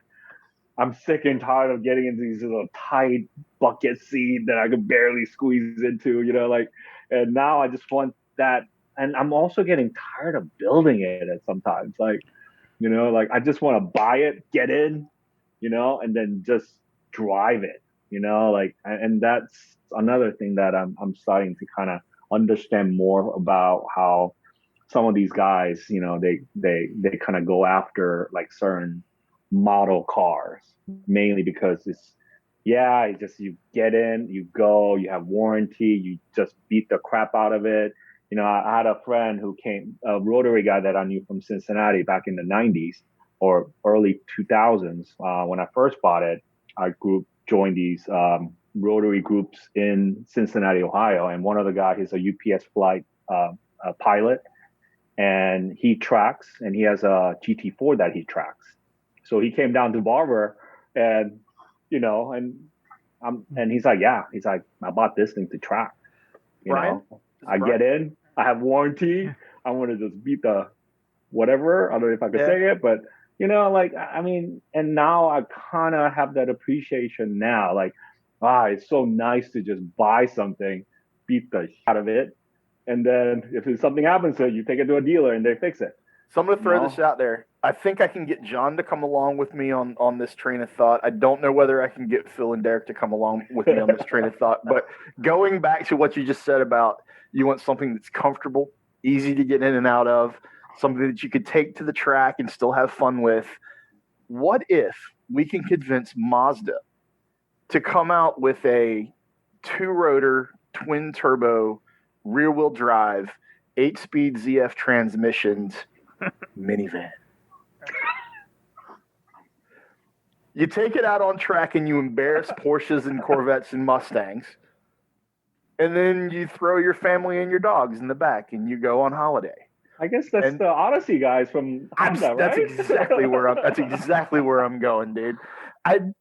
I'm sick and tired of getting into these little tight bucket seat that I could barely squeeze into, and now I just want that. And I'm also getting tired of building it at sometimes. I just want to buy it, get in, and then just drive it, and that's another thing that I'm starting to kind of understand more about how some of these guys, they kind of go after certain model cars, mainly because you get in, you go, you have warranty, you just beat the crap out of it. I had a friend who a Rotary guy that I knew from Cincinnati back in the 90s or early 2000s. When I first bought it, I joined these Rotary groups in Cincinnati, Ohio, and one of the guys is a UPS flight pilot, and he tracks, and he has a GT4 that he tracks. So he came down to Barber, and and he's like, I bought this thing to track. I get in, I have warranty. I want to just beat the whatever. I don't know if I could say it, but and now I kind of have that appreciation now, it's so nice to just buy something, beat the shit out of it, and then if something happens to it, you take it to a dealer and they fix it. So I'm going to throw this out there. I think I can get John to come along with me on this train of thought. I don't know whether I can get Phil and Derek to come along with me on this train of thought. But going back to what you just said about you want something that's comfortable, easy to get in and out of, something that you could take to the track and still have fun with. What if we can convince Mazda to come out with a 2-rotor, twin-turbo, rear-wheel drive, 8-speed ZF transmissions minivan? You take it out on track and you embarrass Porsches and Corvettes and Mustangs. And then you throw your family and your dogs in the back and you go on holiday. I guess that's the Odyssey guys from Honda, right? That's exactly where I'm going, dude.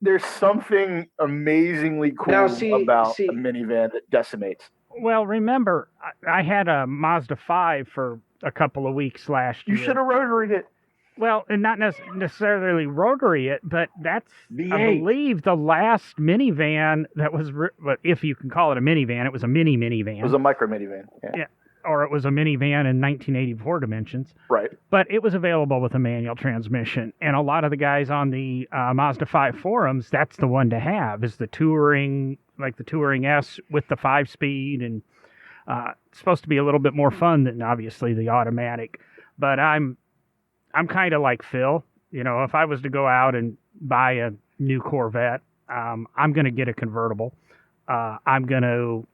There's something amazingly cool about a minivan that decimates. Well, remember, I had a Mazda 5 for a couple of weeks last year. You should have rotaried it. Well, and not necessarily rotary it, but that's, V8. I believe, the last minivan that was, if you can call it a minivan, it was a minivan. It was a micro minivan. Yeah. Or it was a minivan in 1984 dimensions. Right. But it was available with a manual transmission. And a lot of the guys on the Mazda 5 forums, that's the one to have, is the Touring, like the Touring S with the 5-speed. And it's supposed to be a little bit more fun than, obviously, the automatic. But I'm kind of like Phil. You know, if I was to go out and buy a new Corvette, I'm going to get a convertible. I'm going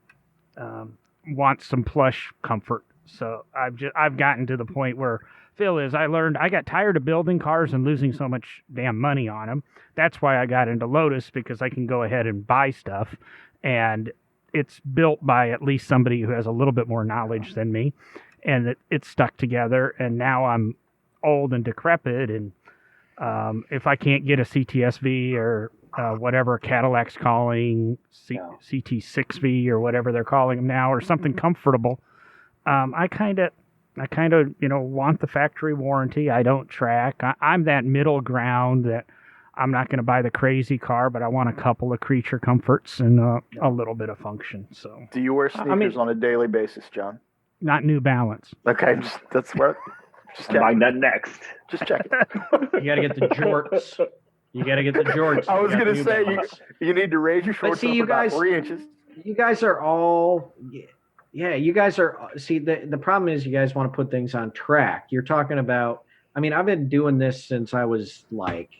to want some plush comfort. So I've gotten to the point where Phil is. I got tired of building cars and losing so much damn money on them. That's why I got into Lotus, because I can go ahead and buy stuff, and it's built by at least somebody who has a little bit more knowledge than me, and it's stuck together. And now I'm old and decrepit, and if I can't get a CTSV or whatever Cadillac's calling CT6V or whatever they're calling them now, or something comfortable, I kind of want the factory warranty. I don't track. I'm that middle ground that I'm not going to buy the crazy car, but I want a couple of creature comforts and a little bit of function. So, do you wear sneakers on a daily basis, John? Not New Balance. Okay, that's where. Just buying that next. Just check it. You got to get the jorts. I was going to say, you need to raise your shorts up about 3 inches. You guys are all, you guys are, see, the problem is you guys want to put things on track. You're talking about, I mean, I've been doing this since I was like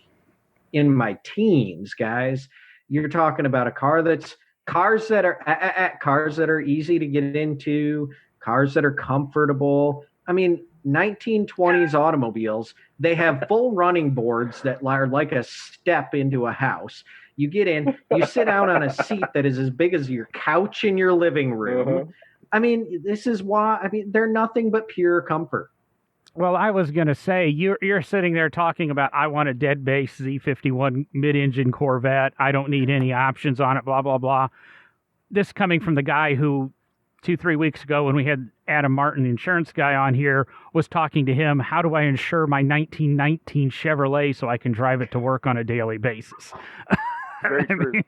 in my teens, guys. You're talking about cars that are easy to get into, cars that are comfortable. I mean, 1920s automobiles, they have full running boards that are like a step into a house. You get in, you sit down on a seat that is as big as your couch in your living room. Uh-huh. I mean, this is why, they're nothing but pure comfort. Well, I was going to say, you're sitting there talking about, I want a dead base Z51 mid-engine Corvette. I don't need any options on it, blah, blah, blah. This coming from the guy who 2-3 weeks ago, when we had Adam Martin, the insurance guy, on here, was talking to him, how do I insure my 1919 Chevrolet so I can drive it to work on a daily basis? Very true.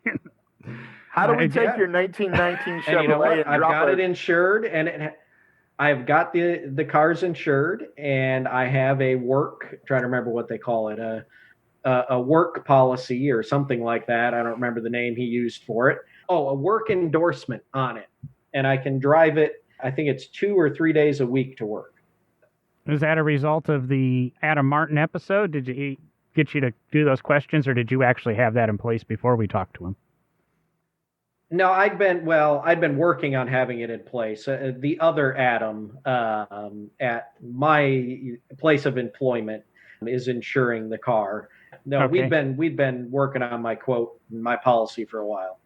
How do we take your 1919 Chevrolet you know what? and I've drop got it insured, and I've got the cars insured, and I have a trying to remember what they call it, a work policy or something like that. I don't remember the name he used for it. Oh, a work endorsement on it. And I can drive it, I think it's 2 or 3 days a week to work. Is that a result of the Adam Martin episode? Did he get you to do those questions, or did you actually have that in place before we talked to him? No, I'd been working on having it in place. The other Adam at my place of employment is insuring the car. No, okay. we'd been working on my policy for a while.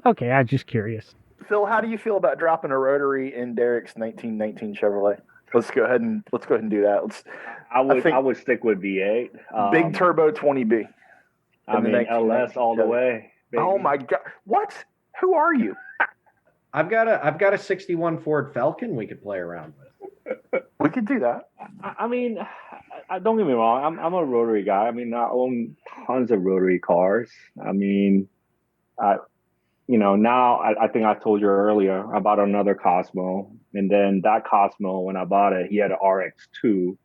Okay, I was just curious. Phil, how do you feel about dropping a rotary in Derek's 1919 Chevrolet? Let's go ahead and do that. I would stick with V8. Big turbo 20B. I mean, LS all the way. Baby. Oh my God! What? Who are you? I've got a 61 Ford Falcon we could play around with. We could do that. I mean, don't get me wrong. I'm a rotary guy. I mean, I own tons of rotary cars. I mean, now I think I told you earlier about another Cosmo, and then that Cosmo, when I bought it, he had an RX2,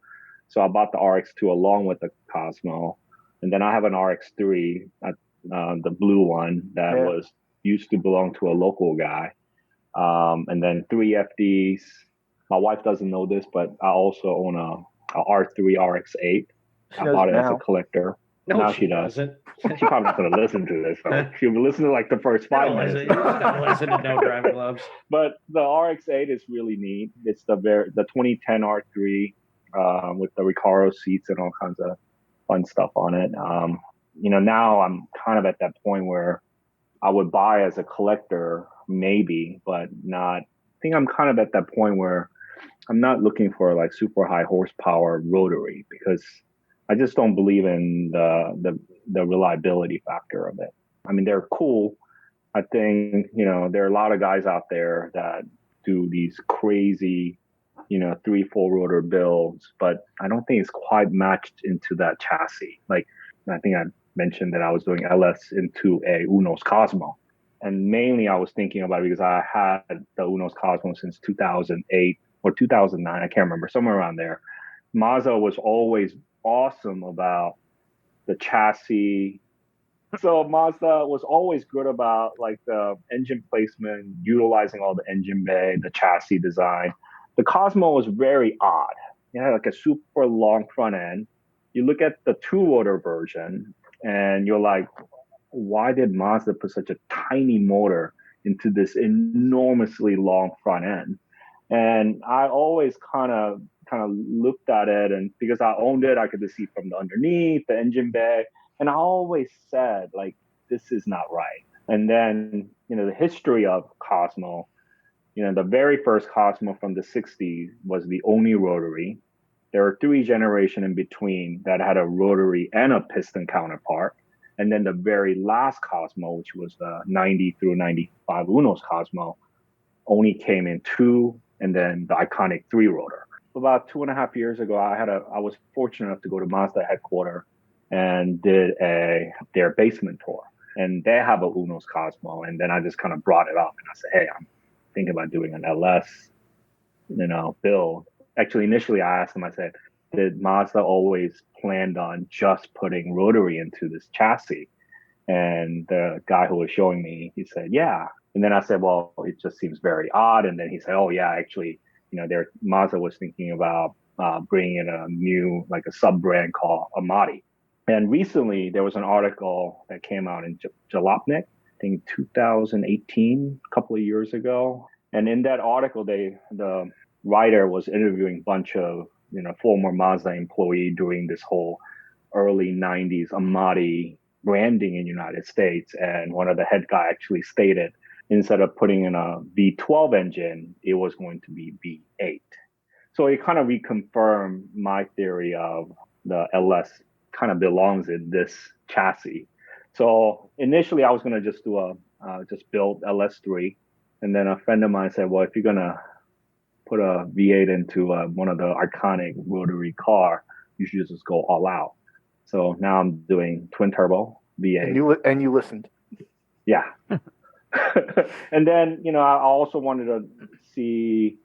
so I bought the RX2 along with the Cosmo, and then I have an RX3, the blue one that was used to belong to a local guy, and then 3 FDs. My wife doesn't know this, but I also own R3 RX-8. I bought it as a collector. No, now she does. doesn't. She's probably not going to listen to this. So she'll be listening to like the first 5 minutes. You don't listen to No Driving Gloves. But the RX-8 is really neat. It's the 2010 R3 with the Recaro seats and all kinds of fun stuff on it. Now I'm kind of at that point where I would buy as a collector, maybe, but not. I think I'm kind of at that point where I'm not looking for like super high horsepower rotary because I just don't believe in the reliability factor of it. I mean, they're cool. I think, there are a lot of guys out there that do these crazy, 3-4 rotor builds, but I don't think it's quite matched into that chassis. Like, I think I mentioned that I was doing LS into a Uno's Cosmo. And mainly I was thinking about it because I had the Uno's Cosmo since 2008 or 2009. I can't remember, somewhere around there. Mazda was always awesome about the chassis. So Mazda was always good about like the engine placement, utilizing all the engine bay, the chassis design. The Cosmo was very odd. It had like a super long front end. You look at the 2-rotor version and you're like, why did Mazda put such a tiny motor into this enormously long front end? And I always kind of looked at it, and because I owned it, I could see from the underneath, the engine bay. And I always said, like, this is not right. And then, the history of Cosmo, the very first Cosmo from the 60s was the only rotary. There were 3 generations in between that had a rotary and a piston counterpart. And then the very last Cosmo, which was the 90 through 95 Uno's Cosmo, only came in 2 and then the iconic 3-rotor. About 2.5 years ago, I was fortunate enough to go to Mazda headquarters and did their basement tour. And they have a Uno's Cosmo. And then I just kind of brought it up and I said, hey, I'm thinking about doing an LS, build. Actually, initially I asked them, I said, did Mazda always planned on just putting rotary into this chassis? And the guy who was showing me, he said, yeah. And then I said, well, it just seems very odd. And then he said, oh, yeah, actually, Mazda was thinking about bringing in a new, like a sub-brand called Amati. And recently there was an article that came out in Jalopnik, I think 2018, a couple of years ago. And in that article, the writer was interviewing a bunch of, former Mazda employee during this whole early 90s Amati branding in the United States. And one of the head guy actually stated, instead of putting in a V12 engine, it was going to be V8. So it kind of reconfirmed my theory of the LS kind of belongs in this chassis. So initially I was going to just do just build LS3. And then a friend of mine said, well, if you're going to put a V8 into one of the iconic rotary car, you should just go all out. So now I'm doing twin turbo V8. And you listened. Yeah. And then, I also wanted to see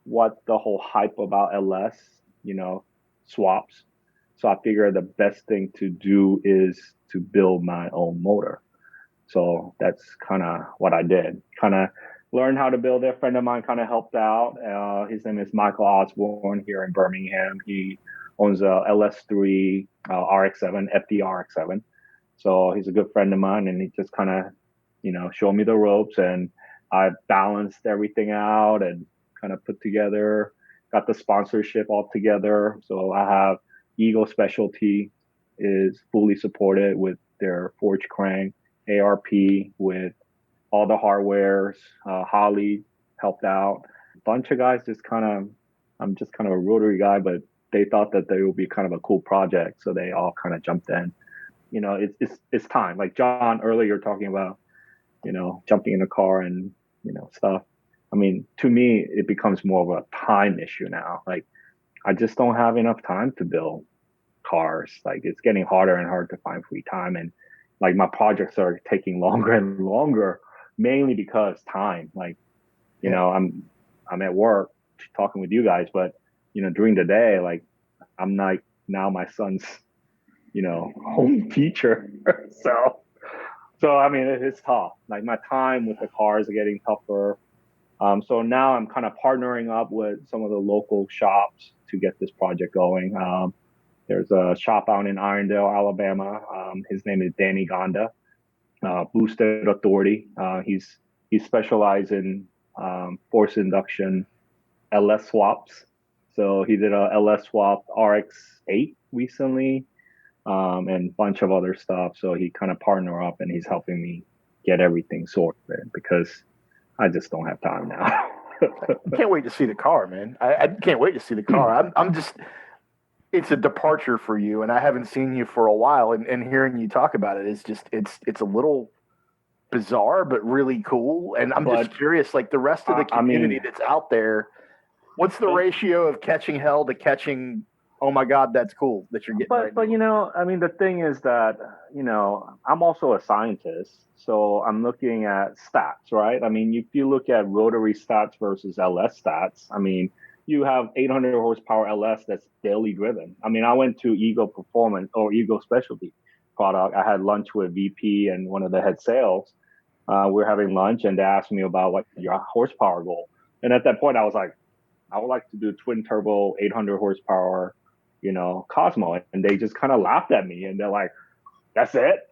what the whole hype about LS, swaps. So I figured the best thing to do is to build my own motor. So that's kind of what I did. Kind of learned how to build it. A friend of mine kind of helped out. His name is Michael Osborne here in Birmingham. He owns a LS3 RX-7, FD RX-7. So he's a good friend of mine, and he just kind of, showed me the ropes, and I balanced everything out and kind of put together, got the sponsorship all together. So I have Eagle Specialty is fully supported with their forge crank, ARP with all the hardwares. Holly helped out. A bunch of guys I'm just kind of a rotary guy, but they thought that they would be kind of a cool project. So they all kind of jumped in. It's time. Like John earlier talking about, jumping in a car and, stuff. I mean, to me, it becomes more of a time issue now. Like, I just don't have enough time to build cars. Like, it's getting harder and harder to find free time. And like, my projects are taking longer and longer, mainly because time. Like, I'm at work talking with you guys, but, during the day, like, I'm like now my son's, home teacher. So I mean, it's tough. Like, my time with the cars are getting tougher. So now I'm kind of partnering up with some of the local shops to get this project going. There's a shop out in Irondale, Alabama. His name is Danny Gonda, Boosted Authority. He specializes in force induction LS swaps. So he did a LS swap RX-8 recently, and a bunch of other stuff. So he kind of partner up and he's helping me get everything sorted because I just don't have time now. I can't wait to see the car, man. I can't wait to see the car. I'm just, it's a departure for you, and I haven't seen you for a while. And hearing you talk about it is just, it's a little bizarre, but really cool. And I'm just curious, like the rest of the community that's out there, what's the ratio of catching hell to catching, oh my God, that's cool that you're getting? But you know, I mean, the thing is that, you know, I'm also a scientist, so I'm looking at stats, right? I mean, if you look at rotary stats versus LS stats, I mean, you have 800 horsepower LS that's daily driven. I mean, I went to Eagle Performance or Eagle Specialty product. I had lunch with VP and one of the head sales. We're having lunch and they asked me about what your horsepower goal. And at that point, I was like, I would like to do twin turbo 800 horsepower, you know, Cosmo. And they just kind of laughed at me and they're like, that's it.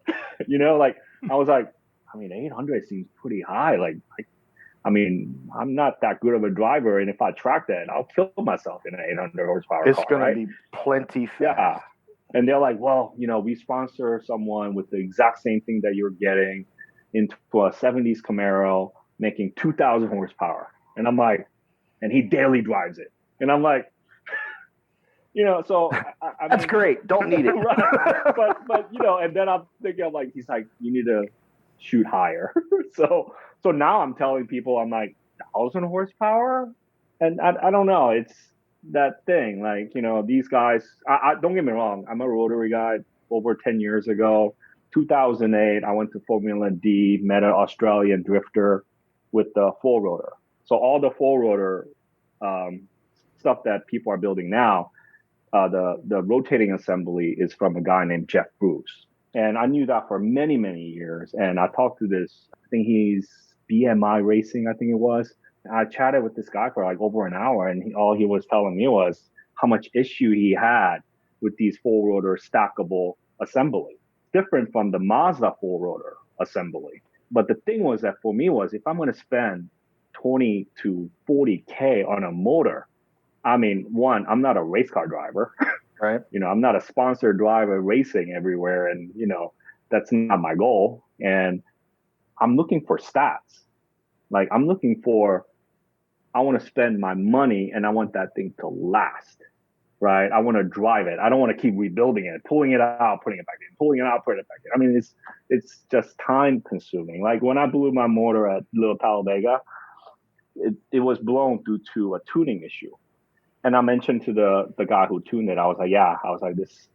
You know, like I was like, I mean, 800 seems pretty high. I mean, I'm not that good of a driver. And if I track that, I'll kill myself in an 800 horsepower it's car. It's going to be plenty fast. Yeah. And they're like, well, you know, we sponsor someone with the exact same thing that you're getting into a 70s Camaro making 2,000 horsepower. And I'm like, and he daily drives it. And I'm like, you know, so I that's mean, great. Don't need it. Right. But you know, and then I'm thinking, like, he's like, you need to shoot higher. so now I'm telling people, I'm like, 1,000 horsepower, and I don't know. It's that thing, like, you know, these guys. I don't get me wrong. I'm a rotary guy. Over 10 years ago, 2008, I went to Formula D, met an Australian drifter with the full rotor. So all the full rotor stuff that people are building now, the rotating assembly is from a guy named Jeff Bruce. And I knew that for many, many years. And I talked to this, I think he's BMI Racing, I think it was. I chatted with this guy for like over an hour, and all he was telling me was how much issue he had with these full rotor stackable assembly. Different from the Mazda full rotor assembly. But the thing was that for me was, if I'm going to spend 20 to 40K on a motor, I mean, one, I'm not a race car driver. Right. You know, I'm not a sponsored driver racing everywhere. And, you know, that's not my goal. And I'm looking for stats. Like, I'm looking for, I want to spend my money and I want that thing to last. Right. I want to drive it. I don't want to keep rebuilding it, pulling it out, putting it back in, pulling it out, putting it back in. I mean, it's just time consuming. Like when I blew my motor at Little Talladega, it was blown due to a tuning issue. And I mentioned to the guy who tuned it, I was like, this,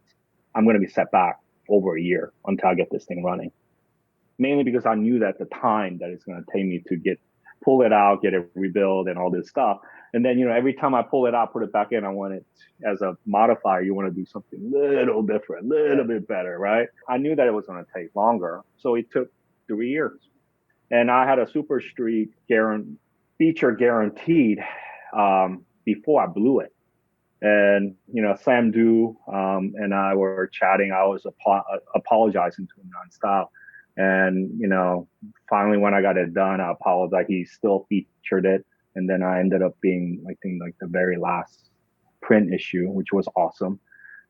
I'm going to be set back over a year until I get this thing running. Mainly because I knew that the time that it's going to take me to pull it out, get it rebuilt and all this stuff. And then, you know, every time I pull it out, put it back in, I want it as a modifier, you want to do something little different, little bit better, right? I knew that it was going to take longer. So it took 3 years. And I had a Super Street feature guaranteed, before I blew it. And, you know, Sam Du and I were chatting. I was apologizing to him nonstop. And, you know, finally when I got it done, I apologized. He still featured it. And then I ended up being, I think, like the very last print issue, which was awesome.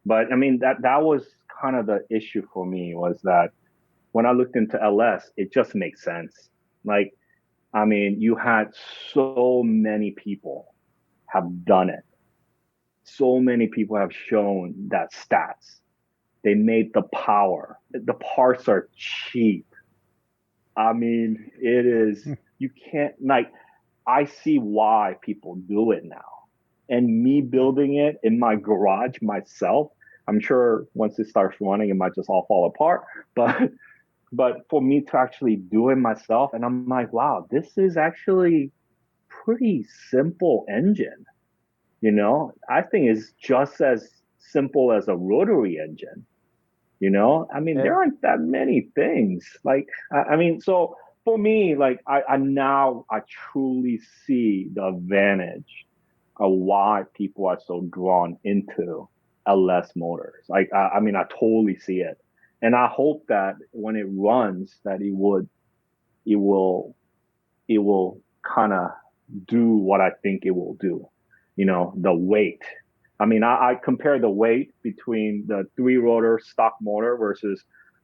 But I mean, that was kind of the issue for me, was that when I looked into LS, it just makes sense. Like, I mean, you had so many people have done it. So many people have shown that stats. They made the power. The parts are cheap. I mean, it is, you can't, like, I see why people do it now. And me building it in my garage myself, I'm sure once it starts running, it might just all fall apart. But for me to actually do it myself, and I'm like, wow, this is actually pretty simple engine. You know, I think it's just as simple as a rotary engine. You know, I mean, there aren't that many things. Like, I mean, so for me, like I now I truly see the advantage of why people are so drawn into LS motors. Like I mean, I totally see it, and I hope that when it runs, that it will kind of do what I think it will do. You know, the weight. I mean, I compare the weight between the 3-rotor stock motor versus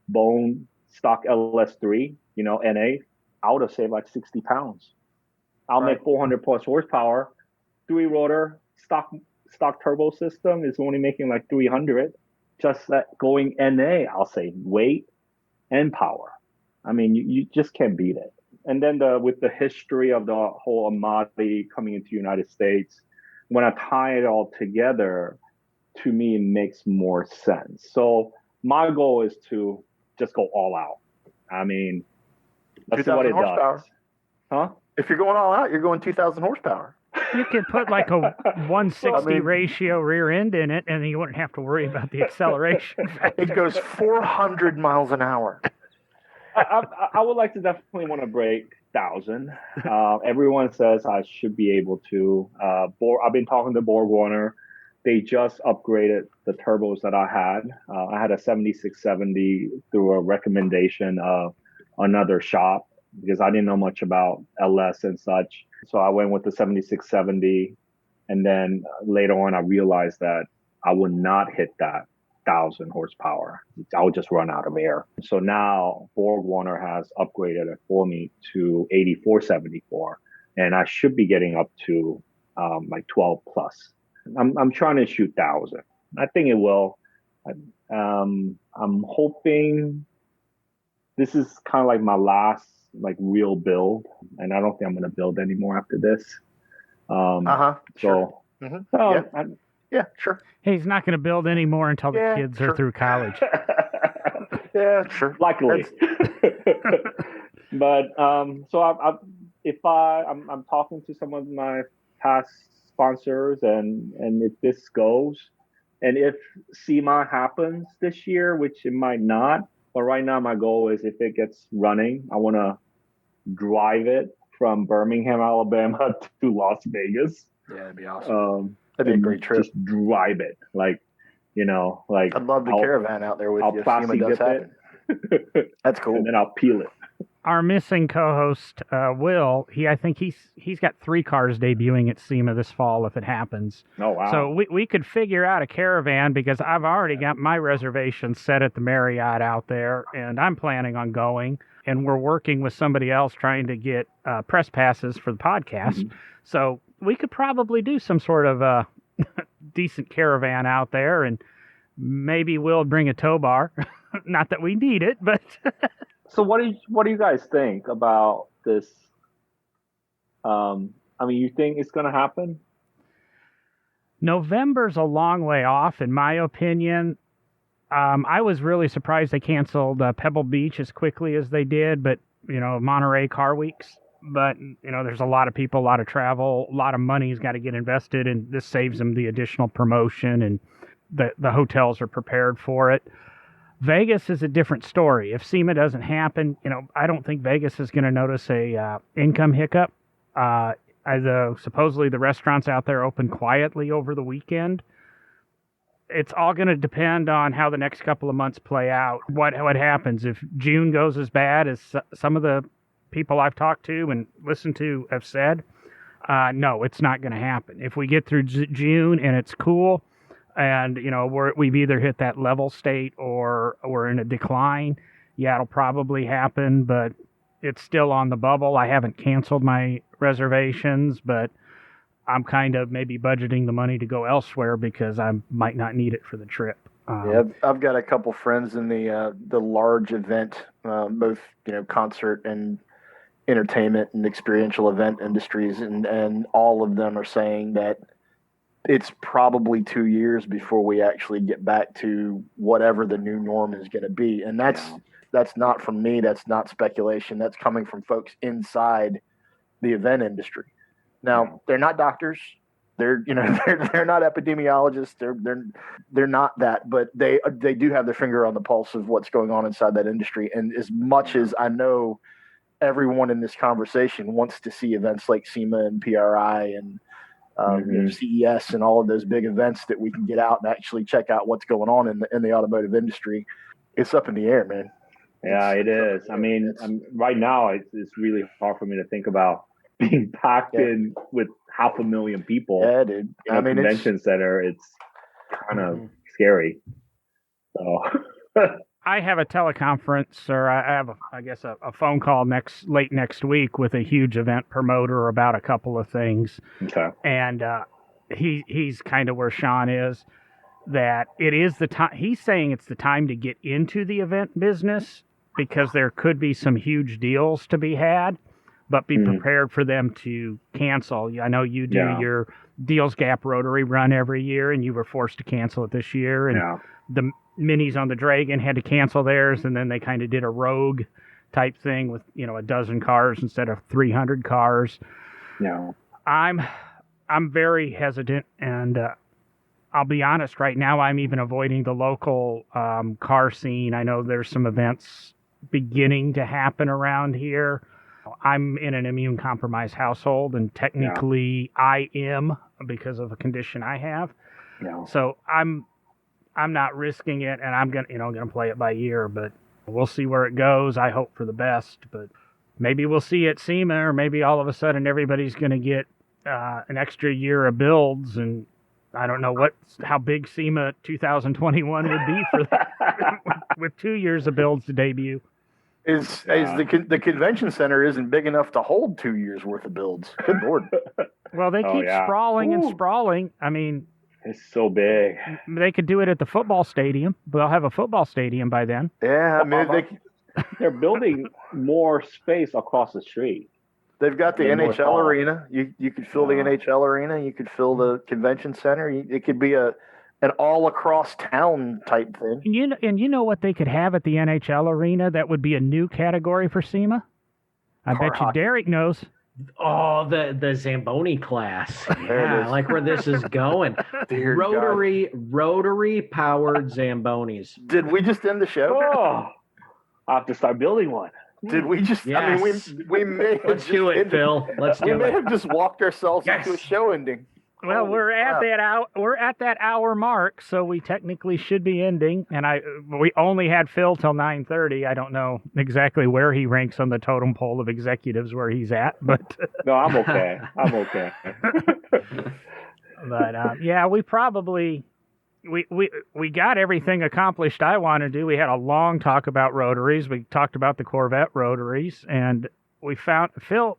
bone stock LS3, you know, NA. I would have saved like 60 pounds. I'll make 400 plus horsepower. 3-rotor stock turbo system is only making like 300. Just that going NA, I'll say weight and power. I mean, you just can't beat it. And then with the history of the whole Amati coming into the United States, when I tie it all together, to me, it makes more sense. So my goal is to just go all out. I mean, let's see what it does. Huh? If you're going all out, you're going 2,000 horsepower. You could put like a 160 ratio rear end in it, and then you wouldn't have to worry about the acceleration factor. It goes 400 miles an hour. I would like to definitely want to break 1,000. Everyone says I should be able to. I've been talking to BorgWarner. They just upgraded the turbos that I had. I had a 7670 through a recommendation of another shop because I didn't know much about LS and such. So I went with the 7670. And then later on, I realized that I would not hit that 1,000 horsepower. I would just run out of air. So now BorgWarner has upgraded it for me to 8474, and I should be getting up to like 12 plus. I'm trying to shoot 1,000. I think it will. I'm hoping this is kind of like my last like real build, and I don't think I'm going to build anymore after this. Sure. So, yeah, sure. He's not going to build anymore until the kids are through college. Yeah, sure. Luckily. But so I'm talking to some of my past sponsors, and if this goes, and if SEMA happens this year, which it might not, but right now my goal is if it gets running, I want to drive it from Birmingham, Alabama to Las Vegas. Yeah, that'd be awesome. That'd be a great trip. Just drive it, like, you know, like I'd love the caravan out there with you. Plastic does happen. That's cool. And then I'll peel it. Our missing co-host, Will, I think he's got 3 cars debuting at SEMA this fall if it happens. Oh, wow. So we could figure out a caravan because I've already got my reservation set at the Marriott out there, and I'm planning on going. And we're working with somebody else trying to get press passes for the podcast. Mm-hmm. So we could probably do some sort of decent caravan out there, and maybe we'll bring a tow bar. Not that we need it, but... So what do you guys think about this? I mean, you think it's going to happen? November's a long way off, in my opinion. I was really surprised they canceled Pebble Beach as quickly as they did, but, you know, Monterey Car Weeks. But, you know, there's a lot of people, a lot of travel, a lot of money's got to get invested, and this saves them the additional promotion, and the hotels are prepared for it. Vegas is a different story. If SEMA doesn't happen, you know, I don't think Vegas is going to notice a income hiccup. Supposedly the restaurants out there open quietly over the weekend. It's all going to depend on how the next couple of months play out. What happens if June goes as bad as some of the people I've talked to and listened to have said? No, it's not going to happen. If we get through June and it's cool, and, you know, we've either hit that level state or we're in a decline, yeah, it'll probably happen, but it's still on the bubble. I haven't canceled my reservations, but I'm kind of maybe budgeting the money to go elsewhere because I might not need it for the trip. Yeah, I've got a couple friends in the large event, both, you know, concert and entertainment and experiential event industries, and all of them are saying that it's probably 2 years before we actually get back to whatever the new norm is going to be. And that's not from me. That's not speculation. That's coming from folks inside the event industry. Now, they're not doctors. They're not epidemiologists. They're not that, but they do have their finger on the pulse of what's going on inside that industry. And as much as I know everyone in this conversation wants to see events like SEMA and PRI and CES and all of those big events that we can get out and actually check out what's going on in the automotive industry. It's up in the air, man. Yeah, it is. I mean, right now it's really hard for me to think about being packed in with 500,000 people. Yeah, dude. In a convention center. It's kind of scary. So I have a teleconference, or I have, a phone call late next week with a huge event promoter about a couple of things. Okay. And he's kind of where Sean is, that it is the time. He's saying it's the time to get into the event business because there could be some huge deals to be had, but be prepared for them to cancel. I know you do your Deals Gap Rotary Run every year, and you were forced to cancel it this year. And the minis on the Dragon had to cancel theirs, and then they kind of did a rogue type thing with, a dozen cars instead of 300 cars. Yeah. I'm very hesitant, and I'll be honest, right now I'm even avoiding the local car scene. I know there's some events beginning to happen around here. I'm in an immune-compromised household, and technically I am because of a condition I have. Yeah. So I'm not risking it, and I'm gonna play it by ear. But we'll see where it goes. I hope for the best, but maybe we'll see at SEMA, or maybe all of a sudden everybody's gonna get an extra year of builds, and I don't know how big SEMA 2021 would be for that with 2 years of builds to debut. The convention center isn't big enough to hold 2 years worth of builds. Good Lord. Well, they keep sprawling and sprawling. I mean, it's so big. They could do it at the football stadium. They'll have a football stadium by then. Yeah, I mean, they're building more space across the street. They've got the NHL arena. You could fill the NHL arena. You could fill the convention center. It could be an all across town type thing. And you know what they could have at the NHL arena that would be a new category for SEMA? I bet you Derek knows. Oh, the Zamboni class. Yeah, I like where this is going. Rotary powered Zambonis. Did we just end the show? Oh, I have to start building one. Did we just? Yes. I mean, we may. Let's do it, Phil. Let's do it. We may have just walked ourselves into a show ending. Well, we're at that hour mark, so we technically should be ending. And we only had Phil till 9:30. I don't know exactly where he ranks on the totem pole of executives where he's at, but no, I'm okay. I'm okay. But we probably we got everything accomplished I want to do. We had a long talk about rotaries. We talked about the Corvette rotaries, and we found Phil.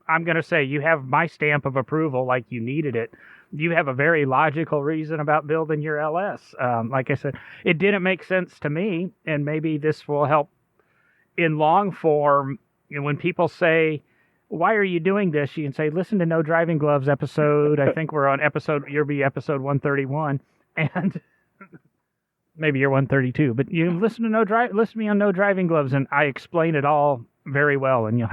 I'm going to say you have my stamp of approval like you needed it. You have a very logical reason about building your LS. Like I said, it didn't make sense to me, and maybe this will help in long form. When people say, why are you doing this? You can say, listen to No Driving Gloves episode. I think we're on you'll be episode 131, and maybe you're 132, but you listen to me on No Driving Gloves, and I explain it all very well, and you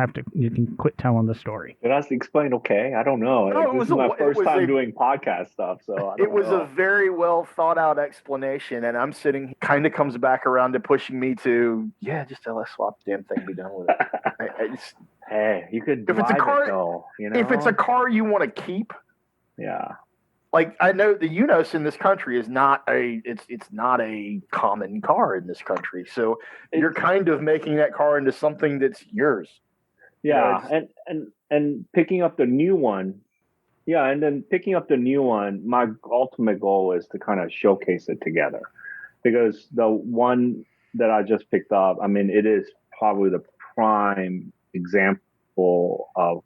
can quit telling the story. But that's explained okay. I don't know. This is my first time doing podcast stuff, so it was a very well thought out explanation, and I'm sitting kind of comes back around to pushing me to just LS swap the damn thing, be done with it. Hey, you could drive it though. If it's a car you want to keep, yeah. Like I know the UNOS in this country is not it's not a common car in this country. So you're kind of making that car into something that's yours. Yeah, and picking up the new one. Yeah, and then picking up the new one, my ultimate goal is to kind of showcase it together. Because the one that I just picked up, I mean, it is probably the prime example of,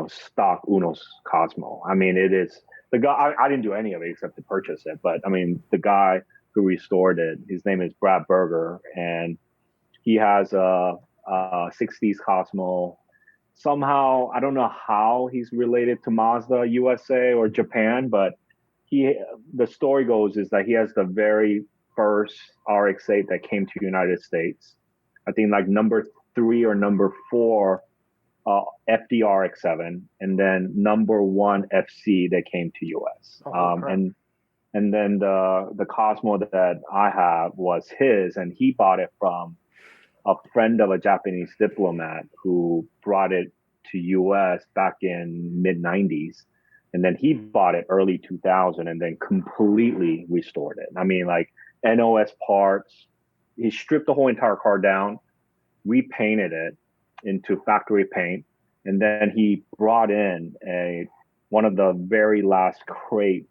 stock UNOS Cosmo. I mean, it is the guy, I didn't do any of it except to purchase it, but I mean, the guy who restored it, his name is Brad Berger, and he has a 60s Cosmo. Somehow, I don't know how he's related to Mazda USA or Japan, but the story goes is that he has the very first RX-8 that came to the United States. I think like number 3 or number 4 FDRX7, and then number 1 FC that came to US. And then the Cosmo that I have was his, and he bought it from a friend of a Japanese diplomat who brought it to US back in mid 90s. And then he bought it early 2000 and then completely restored it. I mean, like NOS parts, he stripped the whole entire car down, repainted it into factory paint. And then he brought in one of the very last crate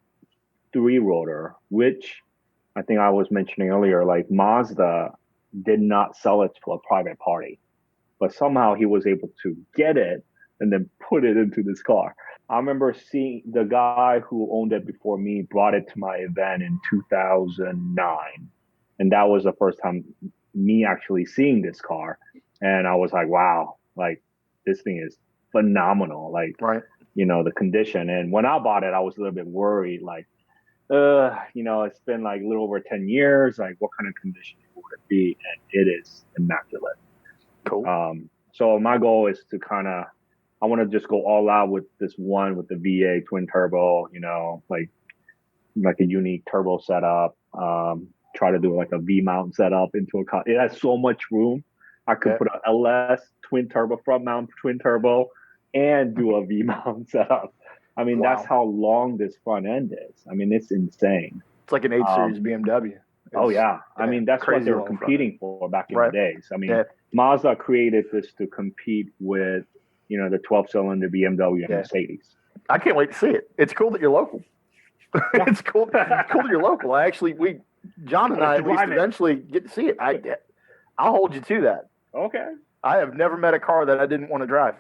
3-rotor, which I think I was mentioning earlier, like Mazda did not sell it to a private party, but somehow he was able to get it and then put it into this car. I remember seeing the guy who owned it before me brought it to my event in 2009. And that was the first time me actually seeing this car. And I was like, wow, like this thing is phenomenal. Like, right. You know, the condition. And when I bought it, I was a little bit worried, like, you know, it's been like a little over 10 years. Like, what kind of condition would it be? And it is immaculate. Cool. So my goal is to I want to just go all out with this one with the V8 twin turbo, you know, like a unique turbo setup. Try to do like a V mount setup into a car. It has so much room. I could put an LS twin turbo, front mount twin turbo, and do a V mount setup. I mean, that's how long this front end is. I mean, it's insane. It's like an 8 Series BMW. I mean, that's what they were competing for back in the days. I mean, Mazda created this to compete with, you know, the 12-cylinder BMW and Mercedes. I can't wait to see it. It's cool that you're local. It's cool. It's cool that you're local. John and I at least eventually get to see it. I'll hold you to that. Okay. I have never met a car that I didn't want to drive.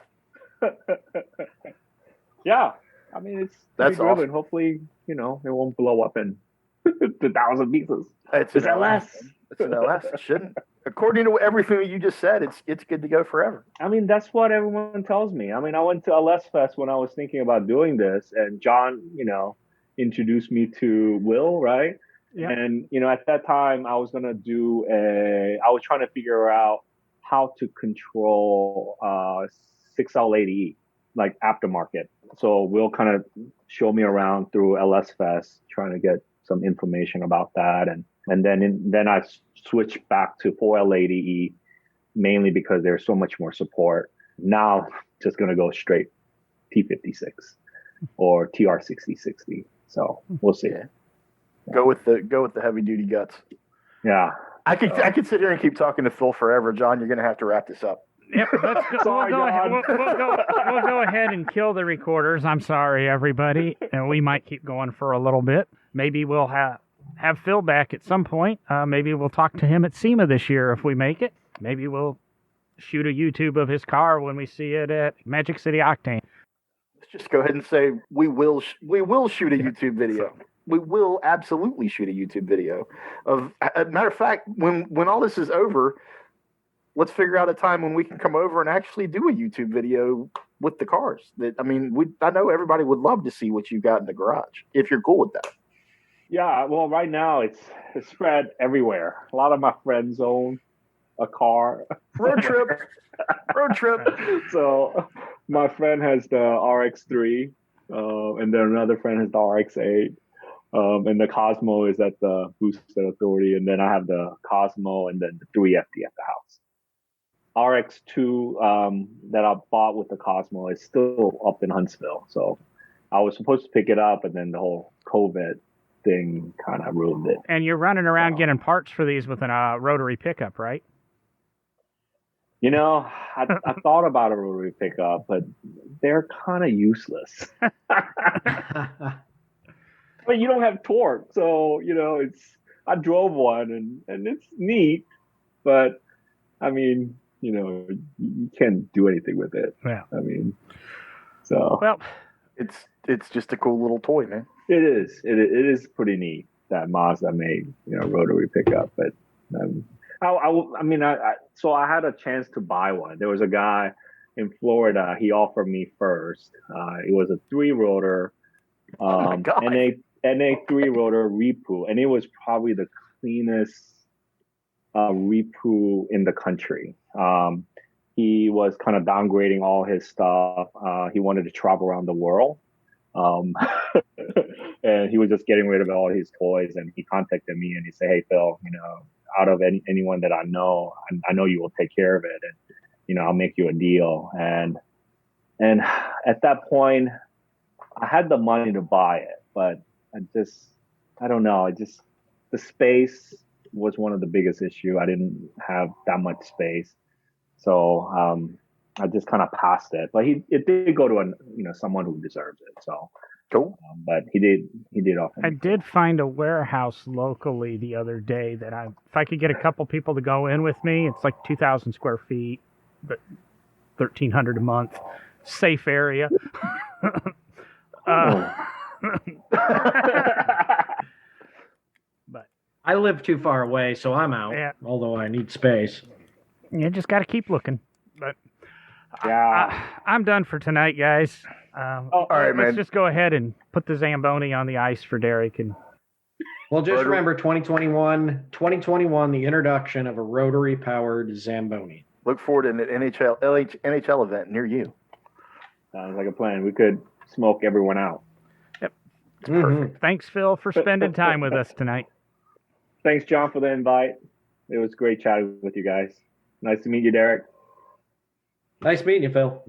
Yeah. I mean, that's awesome. Hopefully, you know, it won't blow up in 1,000 pieces. It's an LS. It's an LS. It shouldn't. According to everything you just said, it's good to go forever. I mean, that's what everyone tells me. I mean, I went to LS Fest when I was thinking about doing this, and John, you know, introduced me to Will, right? Yeah. And, you know, at that time, I was going to do I was trying to figure out how to control 6L80E, like aftermarket. So Will kind of show me around through LS Fest, trying to get some information about that. And then I switched back to 4L80E, mainly because there's so much more support. Now, just going to go straight T56 or TR6060. So we'll see. Yeah. Go with the heavy duty guts. Yeah. I could sit here and keep talking to Phil forever. John, you're going to have to wrap this up. Yep, we'll go ahead and kill the recorders. I'm sorry, everybody, and we might keep going for a little bit. Maybe we'll have Phil back at some point. Maybe we'll talk to him at SEMA this year if we make it. Maybe we'll shoot a YouTube of his car when we see it at Magic City Octane. Let's just go ahead and say we will shoot a YouTube video. We will absolutely shoot a YouTube video. As a matter of fact, when all this is over, let's figure out a time when we can come over and actually do a YouTube video with the cars. I know everybody would love to see what you got in the garage, if you're cool with that. Yeah, well, right now it's spread everywhere. A lot of my friends own a car. Road trip. So my friend has the RX-3, and then another friend has the RX-8. And the Cosmo is at the Boosted Authority, and then I have the Cosmo and then the 3FD at the house. RX-2 that I bought with the Cosmo is still up in Huntsville. So I was supposed to pick it up, and then the whole COVID thing kind of ruined it. And you're running around getting parts for these with a rotary pickup, right? You know, I thought about a rotary pickup, but they're kind of useless. But you don't have torque, so you know I drove one and it's neat, but I mean, you know, you can't do anything with it. Yeah. I mean, so well, it's just a cool little toy, man. It is. It is pretty neat that Mazda made, you know, rotary pickup. But so I had a chance to buy one. There was a guy in Florida. He offered me first. It was a 3-rotor. NA 3-rotor Repu, and it was probably the cleanest Repu in the country. He was kind of downgrading all his stuff. He wanted to travel around the world, and he was just getting rid of all his toys. And he contacted me and he said, "Hey Phil, you know, out of anyone that I know you will take care of it, and I'll make you a deal. And at that point, I had the money to buy it, but I don't know. The space was one of the biggest issue. I didn't have that much space, so I just kind of passed it. But it did go to someone who deserves it. So cool. But he did offer me. I did find a warehouse locally the other day that if I could get a couple people to go in with me, it's like 2,000 square feet, but $1,300 a month, safe area. But I live too far away, so I'm out. Yeah. Although I need space. You just got to keep looking. But yeah, I'm done for tonight, guys. All right, let's man. just go ahead and put the Zamboni on the ice for Derek. And well, just remember 2021, the introduction of a rotary powered Zamboni. Look forward to an NHL event near you. Sounds like a plan. We could smoke everyone out. Yep. It's perfect. Thanks, Phil, for spending time with us tonight. Thanks, John, for the invite. It was great chatting with you guys. Nice to meet you, Derek. Nice meeting you, Phil.